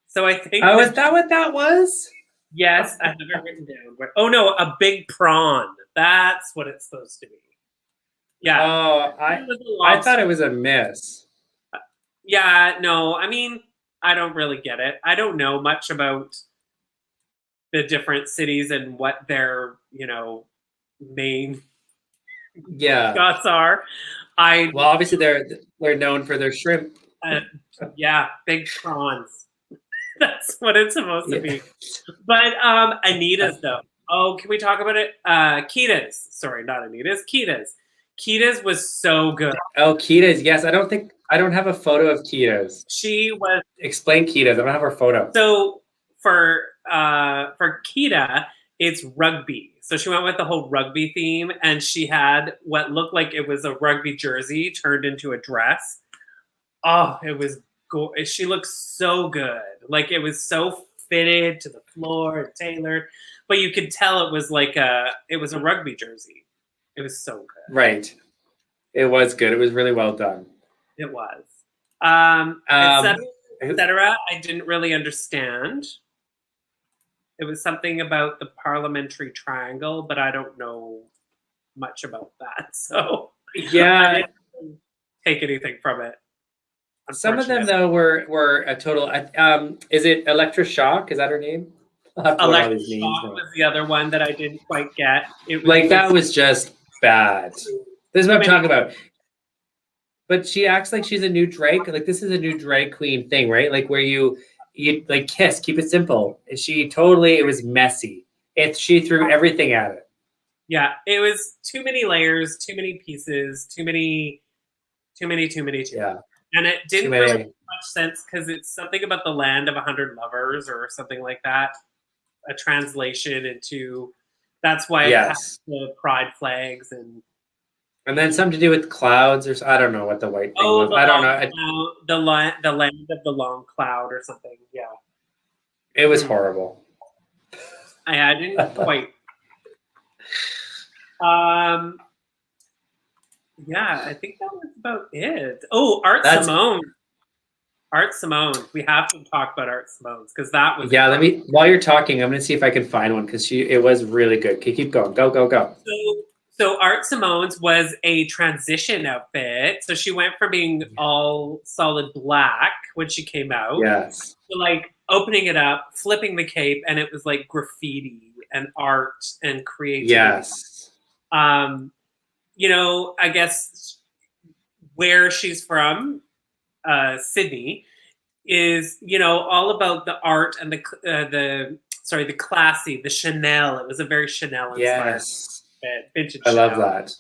Speaker 1: So I think.
Speaker 2: Oh, is that what that was?
Speaker 1: Yes, I have it written down. Oh no, a big prawn. That's what it's supposed to be. Yeah.
Speaker 2: Oh, I thought it was a miss.
Speaker 1: Yeah, no, I mean, I don't really get it. I don't know much about the different cities and what their, main shots are.
Speaker 2: Well, obviously they're known for their shrimp.
Speaker 1: Yeah, big prawns. That's what it's supposed to be. But Anita's though. Oh, can we talk about it? Kita's. Sorry, not Anita's. Kita's. Kita's was so good.
Speaker 2: Oh, Kita's. Yes, I don't have a photo of Kita's.
Speaker 1: She was.
Speaker 2: Explain Kita's. I don't have her photo.
Speaker 1: So for for Kita, it's rugby. So she went with the whole rugby theme, and she had what looked like it was a rugby jersey turned into a dress. Oh, it was she looked so good. Like it was so fitted to the floor and tailored, but you could tell it was like it was a rugby jersey. It was so good.
Speaker 2: Right. It was good. It was really well done.
Speaker 1: It was. etc. I didn't really understand. It was something about the parliamentary triangle, but I don't know much about that. So
Speaker 2: yeah,
Speaker 1: I didn't take anything from it.
Speaker 2: Some of them though were a total. Is it Electroshock? Is that her name?
Speaker 1: Electroshock was the other one that I didn't quite get. It was
Speaker 2: like that was just bad. This is what I'm talking about. But she acts like she's a new drag. Like this is a new drag queen thing, right? Like where you like kiss, keep it simple. It was messy. She threw everything at it.
Speaker 1: Yeah, it was too many layers, too many pieces, too many. Yeah. And it didn't really make much sense because it's something about the land of 100 lovers or something like that. A translation into that's why it has the pride flags and
Speaker 2: then something to do with clouds or I don't know what the white thing was. I don't know.
Speaker 1: The land of the long cloud or something. Yeah.
Speaker 2: It was horrible.
Speaker 1: I didn't quite. Yeah, I think that was about it. Oh, Simone. Art Simone. We have to talk about Art Simone's because that was
Speaker 2: while you're talking, I'm gonna see if I can find one because it was really good. Okay, keep going. Go.
Speaker 1: So Art Simone's was a transition outfit. So she went from being all solid black when she came out.
Speaker 2: Yes.
Speaker 1: To like opening it up, flipping the cape, and it was like graffiti and art and creativity.
Speaker 2: Yes.
Speaker 1: I guess where she's from, Sydney, is all about the art and the classy, the Chanel. It was a very Chanel inspired vintage.
Speaker 2: I love that.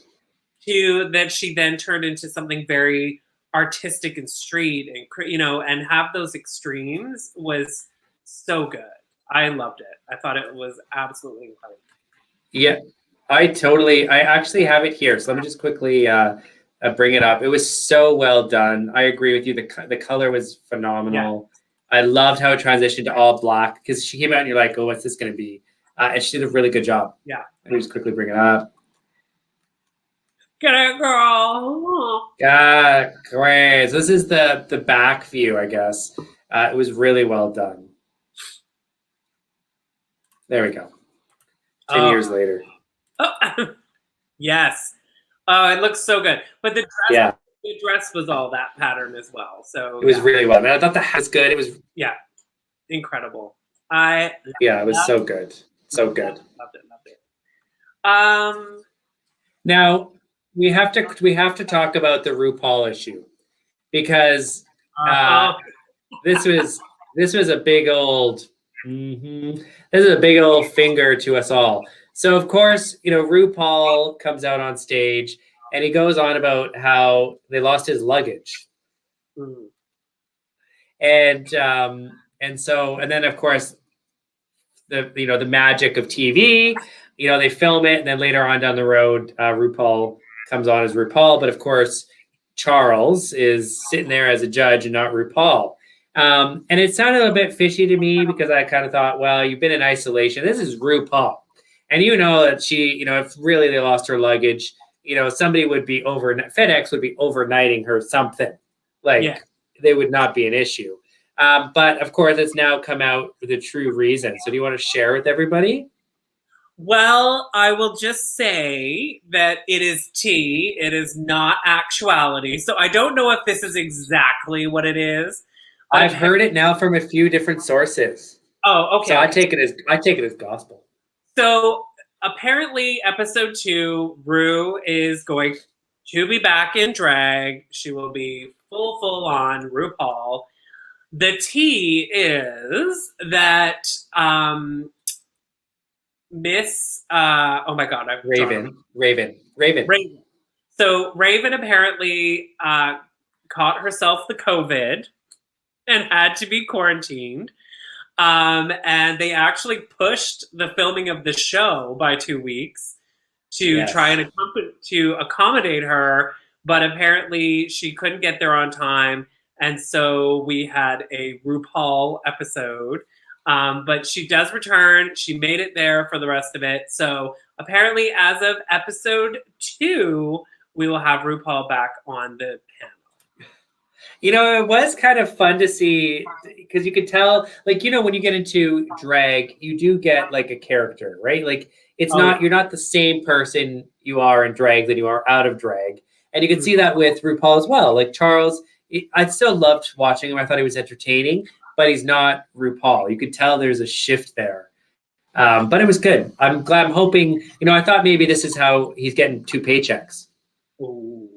Speaker 1: That she then turned into something very artistic and street, and have those extremes was so good. I loved it. I thought it was absolutely incredible.
Speaker 2: Yeah. I actually have it here. So let me just quickly bring it up. It was so well done. I agree with you. The color was phenomenal. Yeah. I loved how it transitioned to all black because she came out and you're like, oh, what's this going to be? And she did a really good job.
Speaker 1: Yeah.
Speaker 2: Let me just quickly bring it up.
Speaker 1: Get it, girl.
Speaker 2: Yeah, great. So this is the back view, I guess. It was really well done. There we go. 10 years later.
Speaker 1: Oh, yes. Oh, it looks so good. But the dress was all that pattern as well. So
Speaker 2: it was really well. I thought the hat was good. It was
Speaker 1: incredible.
Speaker 2: it was so good. So good.
Speaker 1: Loved it.
Speaker 2: Now we have to talk about the RuPaul issue because this was a big old this is a big old finger to us all. So of course, RuPaul comes out on stage and he goes on about how they lost his luggage. And then of course the magic of TV, they film it and then later on down the road, RuPaul comes on as RuPaul, but of course Charles is sitting there as a judge and not RuPaul. And it sounded a bit fishy to me because I kind of thought, well, you've been in isolation. This is RuPaul. And that she, if really they lost her luggage, somebody would be FedEx would be overnighting her something. They would not be an issue. But of course, it's now come out with a true reason. So do you want to share with everybody?
Speaker 1: Well, I will just say that it is tea. It is not actuality. So I don't know if this is exactly what it is.
Speaker 2: I've heard it now from a few different sources.
Speaker 1: Oh, okay.
Speaker 2: So I take it as gospel.
Speaker 1: So apparently episode 2, Ru is going to be back in drag. She will be full on RuPaul. The tea is that Miss oh my god,
Speaker 2: Raven.
Speaker 1: So Raven apparently caught herself the COVID and had to be quarantined. And they actually pushed the filming of the show by 2 weeks to try
Speaker 2: Yes.
Speaker 1: and accommodate her, but apparently she couldn't get there on time, and so we had a RuPaul episode. But she does return. She made it there for the rest of it. So apparently, as of episode 2, we will have RuPaul back on the panel.
Speaker 2: You know, it was kind of fun to see because you could tell, like, you know, when you get into drag, you do get like a character, right? Like, it's
Speaker 1: Oh,
Speaker 2: not, you're not the same person you are in drag than you are out of drag. And you can see that with RuPaul as well. Like, Charles, I still loved watching him. I thought he was entertaining, but he's not RuPaul. You could tell there's a shift there. But it was good. I'm glad, I'm hoping, you know, I thought maybe this is how he's getting 2 paychecks.
Speaker 1: ooh.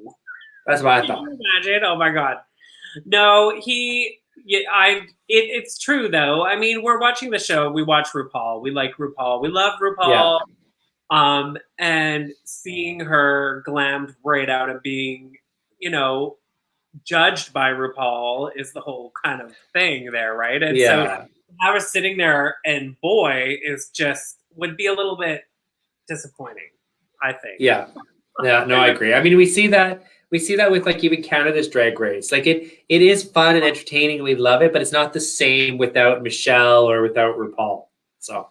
Speaker 2: That's what I
Speaker 1: Can
Speaker 2: thought.
Speaker 1: you imagine? Oh my god. No, it's true though. I mean, we're watching the show. We watch RuPaul. We like RuPaul. We love
Speaker 2: Yeah.
Speaker 1: RuPaul. And seeing her glammed right out of being, you know, judged by RuPaul is the whole kind of thing there, right? And so
Speaker 2: Yeah.
Speaker 1: I was sitting there, and boy, is just would be a little bit disappointing, I think.
Speaker 2: Yeah. Yeah, no, I agree. I mean, we see that with like even Canada's Drag Race. Like it is fun and entertaining and we love it, but it's not the same without Michelle or without RuPaul. So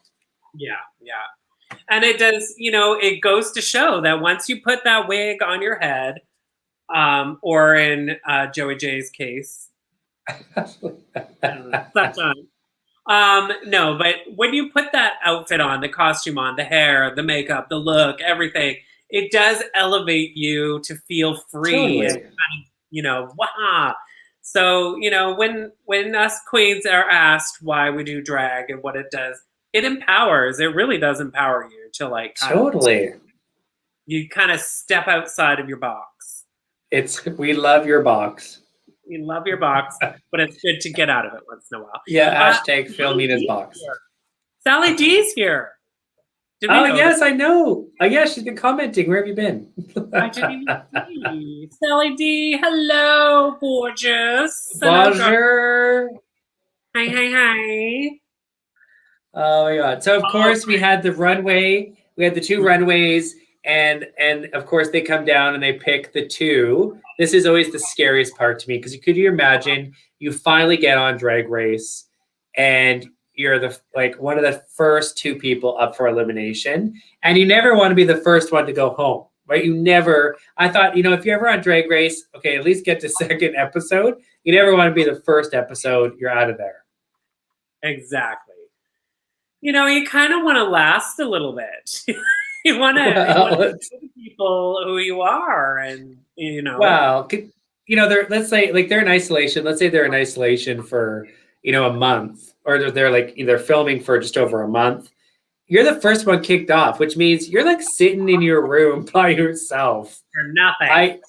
Speaker 1: Yeah, yeah. And it does, you know, it goes to show that once you put that wig on your head, or in Joey J's case, sometimes. No, but when you put that outfit on, the costume on, the hair, the makeup, the look, everything, it does elevate you to feel free and
Speaker 2: totally.
Speaker 1: kind of, you know, wah. So, you know, when us queens are asked why we do drag and what it does, it empowers. It really does empower you to like kind of
Speaker 2: Totally.
Speaker 1: you kind of step outside of your box.
Speaker 2: We love your box.
Speaker 1: You love your box, but it's good to get out of it once in a while.
Speaker 2: Yeah, hashtag Phil Nina's box.
Speaker 1: Sally D's here. Did we
Speaker 2: Oh
Speaker 1: know
Speaker 2: yes,
Speaker 1: that?
Speaker 2: I know. Oh yeah, she's been commenting. Where have you been?
Speaker 1: I didn't even see. Sally D, hello, gorgeous. Hello,
Speaker 2: Bonjour.
Speaker 1: hi, hi, hi.
Speaker 2: Oh my god. So of course we had the runway. We had the 2 runways and of course they come down and they pick the 2. This is always the scariest part to me because could you imagine you finally get on Drag Race and you're the like one of the first 2 people up for elimination and you never want to be the first one to go home. Right? You never I thought, you know, if you're ever on Drag Race, okay, at least get to second episode. You never want to be the first episode, you're out of there.
Speaker 1: Exactly. You know, you kind of want to last a little bit. you want to show people who you are, and you know.
Speaker 2: Well, you know, let's say like they're in isolation. Let's say they're in isolation for a month, or they're like either filming for just over a month. You're the first one kicked off, which means you're like sitting in your room by yourself
Speaker 1: For nothing.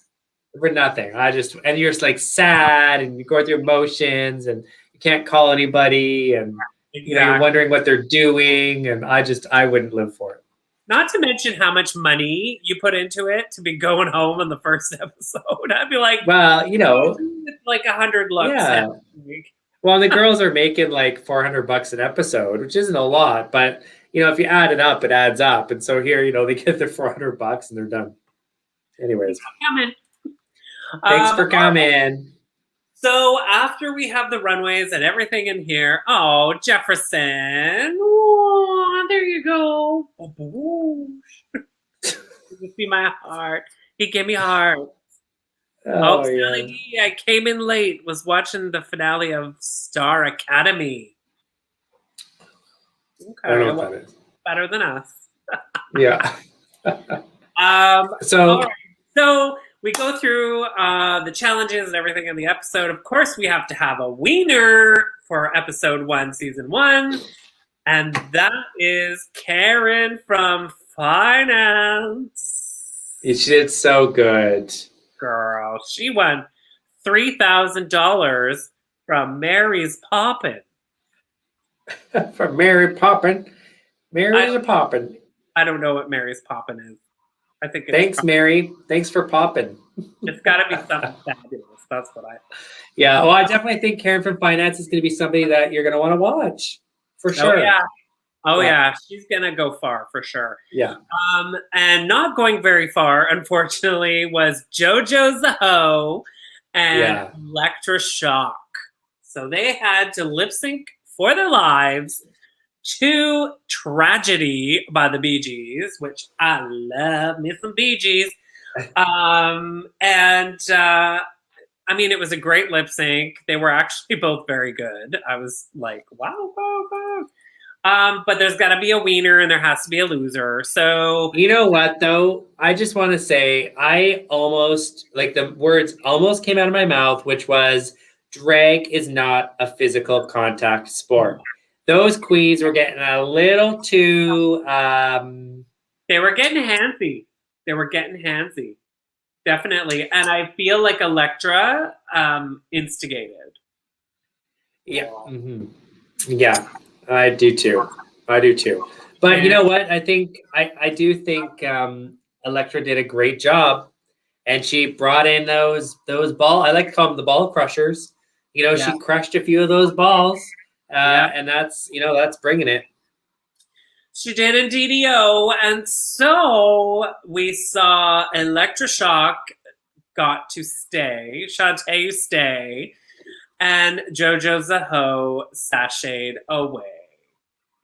Speaker 2: For nothing. And you're just like sad, and you go through emotions, and you can't call anybody, and
Speaker 1: Exactly.
Speaker 2: you're wondering what they're doing, and I wouldn't live for it.
Speaker 1: Not to mention how much money you put into it to be going home in the first episode. I'd be like,
Speaker 2: well, you know,
Speaker 1: like 100 looks.
Speaker 2: Yeah. Well, the girls are making like $400 an episode, which isn't a lot, but you know, if you add it up, it adds up. And so here, you know, they get their $400 and they're done. Anyways, thanks for coming.
Speaker 1: So after we have the runways and everything in here, oh, Jefferson. Oh, there you go. You see my heart. He gave me heart. Oh, Sally D, I came in late, was watching the finale of Star Academy. Okay.
Speaker 2: I don't know what that is.
Speaker 1: Better than us.
Speaker 2: Yeah.
Speaker 1: So we go through the challenges and everything in the episode. Of course, we have to have a wiener for episode 1, season 1. And that is Karen from Finance.
Speaker 2: She did so good.
Speaker 1: Girl, she won $3,000 from Mary's Poppin'.
Speaker 2: From Mary Poppin'. Mary's a Poppin'.
Speaker 1: I don't know what Mary's Poppin' is. I think it's
Speaker 2: Thanks, Mary. Thanks for popping.
Speaker 1: It's got to be something fabulous. That's what I.
Speaker 2: Yeah. Well, I definitely think Karen from Finance is going to be somebody that you're going to want to watch. for sure.
Speaker 1: Oh, yeah. Oh,
Speaker 2: Yeah.
Speaker 1: yeah. She's going to go far for sure.
Speaker 2: Yeah.
Speaker 1: And not going very far, unfortunately, was JoJo Zaho and
Speaker 2: Yeah.
Speaker 1: Electra Shock. So they had to lip sync for their lives to Tragedy by the Bee Gees, which I love me some Bee Gees. I mean, it was a great lip sync. They were actually both very good. I was like, wow, wow, wow. But there's got to be a wiener and there has to be a loser. So
Speaker 2: You know what, though? I just want to say I almost, like, the words almost came out of my mouth, which was drag is not a physical contact sport. Those queens were getting a little too.
Speaker 1: they were getting handsy. They were getting handsy. Definitely. And I feel like Electra instigated.
Speaker 2: Yeah. Mm-hmm. Yeah, I do too. I do too. But you know what? I do think Electra did a great job, and she brought in those ball. I like to call them the ball crushers. You know, she crushed a few of those balls, and that's that's bringing it.
Speaker 1: She did in DDO, and so we saw Electra Shock got to stay, Shantae stay, and JoJo Zaho sashayed away.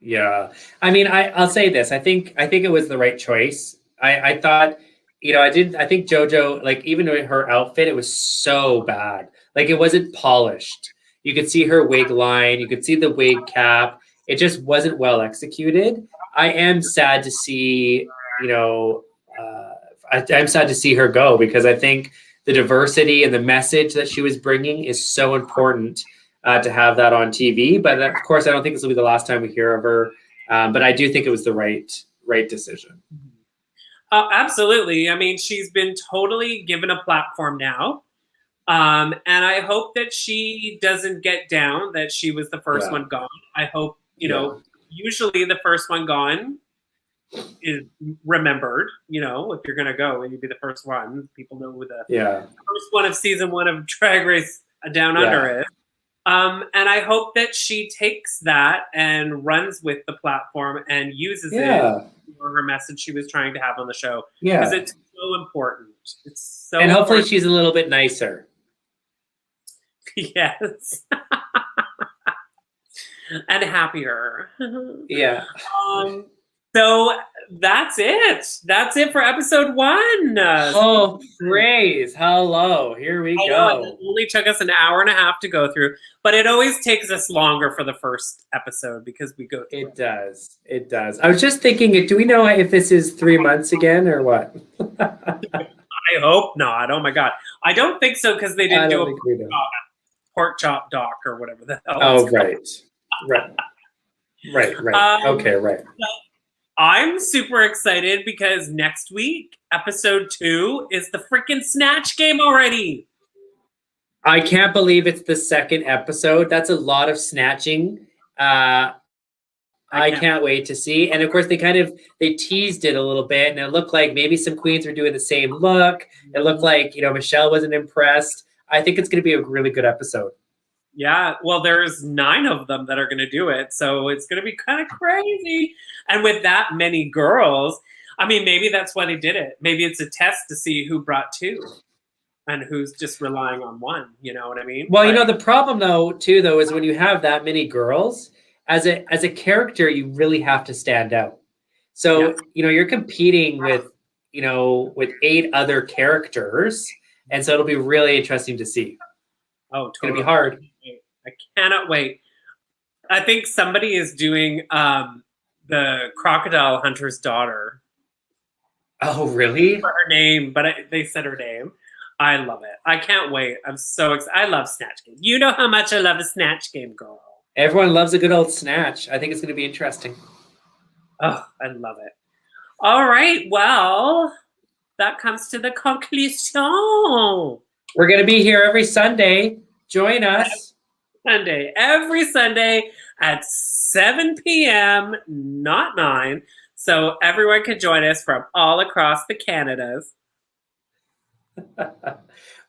Speaker 2: Yeah, I mean, I'll say this. I think it was the right choice. I thought, I think JoJo, like, even with her outfit, it was so bad. Like, it wasn't polished. You could see her wig line. You could see the wig cap. It just wasn't well executed. I am sad to see, I'm sad to see her go, because I think the diversity and the message that she was bringing is so important to have that on TV. But of course, I don't think this will be the last time we hear of her. But I do think it was the right decision.
Speaker 1: Absolutely. I mean, she's been totally given a platform now. And I hope that she doesn't get down, that she was the first one gone. I hope, usually the first one gone is remembered. If you're going to go and you be the first one, people know who the first one of season 1 of Drag Race Down Under is. And I hope that she takes that and runs with the platform and uses it for her message she was trying to have on the show. Because it's so important. It's so
Speaker 2: And hopefully
Speaker 1: important.
Speaker 2: she's a little bit nicer.
Speaker 1: Yes. And happier.
Speaker 2: Yeah.
Speaker 1: So that's it. That's it for episode 1.
Speaker 2: Oh, praise. Hello. Here we go.
Speaker 1: It only took us an hour and a half to go through, but it always takes us longer for the first episode because we go through
Speaker 2: it. Does. It does. I was just thinking, do we know if this is 3 months again or what?
Speaker 1: I hope not. Oh my God. I don't think so, because they didn't do a pork chop doc or whatever the hell.
Speaker 2: Oh, right. Right. Okay, right.
Speaker 1: I'm super excited because next week, episode 2, is the freaking Snatch Game already.
Speaker 2: I can't believe it's the second episode. That's a lot of snatching. I can't wait to see. And of course, they teased it a little bit, and it looked like maybe some queens were doing the same look. It looked like, Michelle wasn't impressed. I think it's going to be a really good episode.
Speaker 1: Yeah, well, there's 9 of them that are going to do it, so it's going to be kind of crazy. And with that many girls, I mean, maybe that's why they did it. Maybe it's a test to see who brought 2 and who's just relying on 1. You know what I mean?
Speaker 2: Well, the problem is when you have that many girls, as a character, you really have to stand out. So, you're competing with 8 other characters, and so it'll be really interesting to see.
Speaker 1: Oh, totally.
Speaker 2: It's going to be hard.
Speaker 1: I cannot wait. I think somebody is doing the Crocodile Hunter's daughter.
Speaker 2: Oh, really?
Speaker 1: For her name, but they said her name. I love it. I can't wait. I'm so excited. I love Snatch Game. You know how much I love a Snatch Game, girl.
Speaker 2: Everyone loves a good old Snatch. I think it's going to be interesting.
Speaker 1: Oh, I love it. All right. Well, that comes to the conclusion.
Speaker 2: We're going to be here every Sunday. Join us.
Speaker 1: Every Sunday at 7 p.m., not 9. So everyone can join us from all across the Canadas.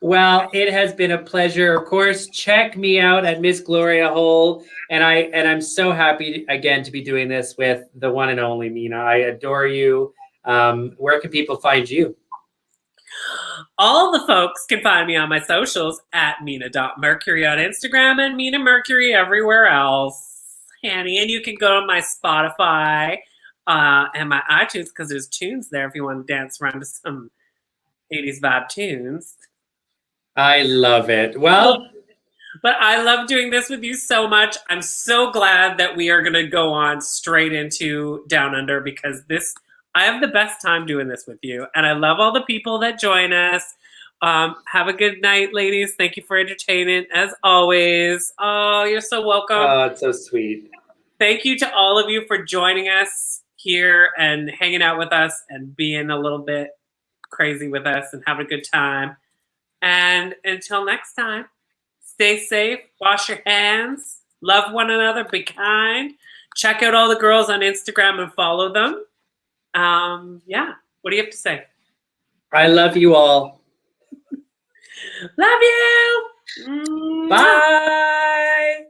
Speaker 2: Well, it has been a pleasure. Of course, check me out at Miss Gloria Hole, and I'm so happy again to be doing this with the one and only Mina. I adore you. Where can people find you?
Speaker 1: All the folks can find me on my socials at Mina.Mercury on Instagram and Mina Mercury everywhere else. Hanny, and you can go to my Spotify and my iTunes because there's tunes there if you want to dance around to some 80s vibe tunes.
Speaker 2: I love it. Well,
Speaker 1: but I love doing this with you so much. I'm so glad that we are going to go on straight into Down Under because I have the best time doing this with you. And I love all the people that join us. Have a good night, ladies. Thank you for entertaining as always. Oh, you're so welcome.
Speaker 2: oh, it's so sweet.
Speaker 1: Thank you to all of you for joining us here and hanging out with us and being a little bit crazy with us and having a good time. And until next time, stay safe, wash your hands, love one another, be kind. Check out all the girls on Instagram and follow them. Yeah, what do you have to say?
Speaker 2: I love you all.
Speaker 1: Love you.
Speaker 2: Bye.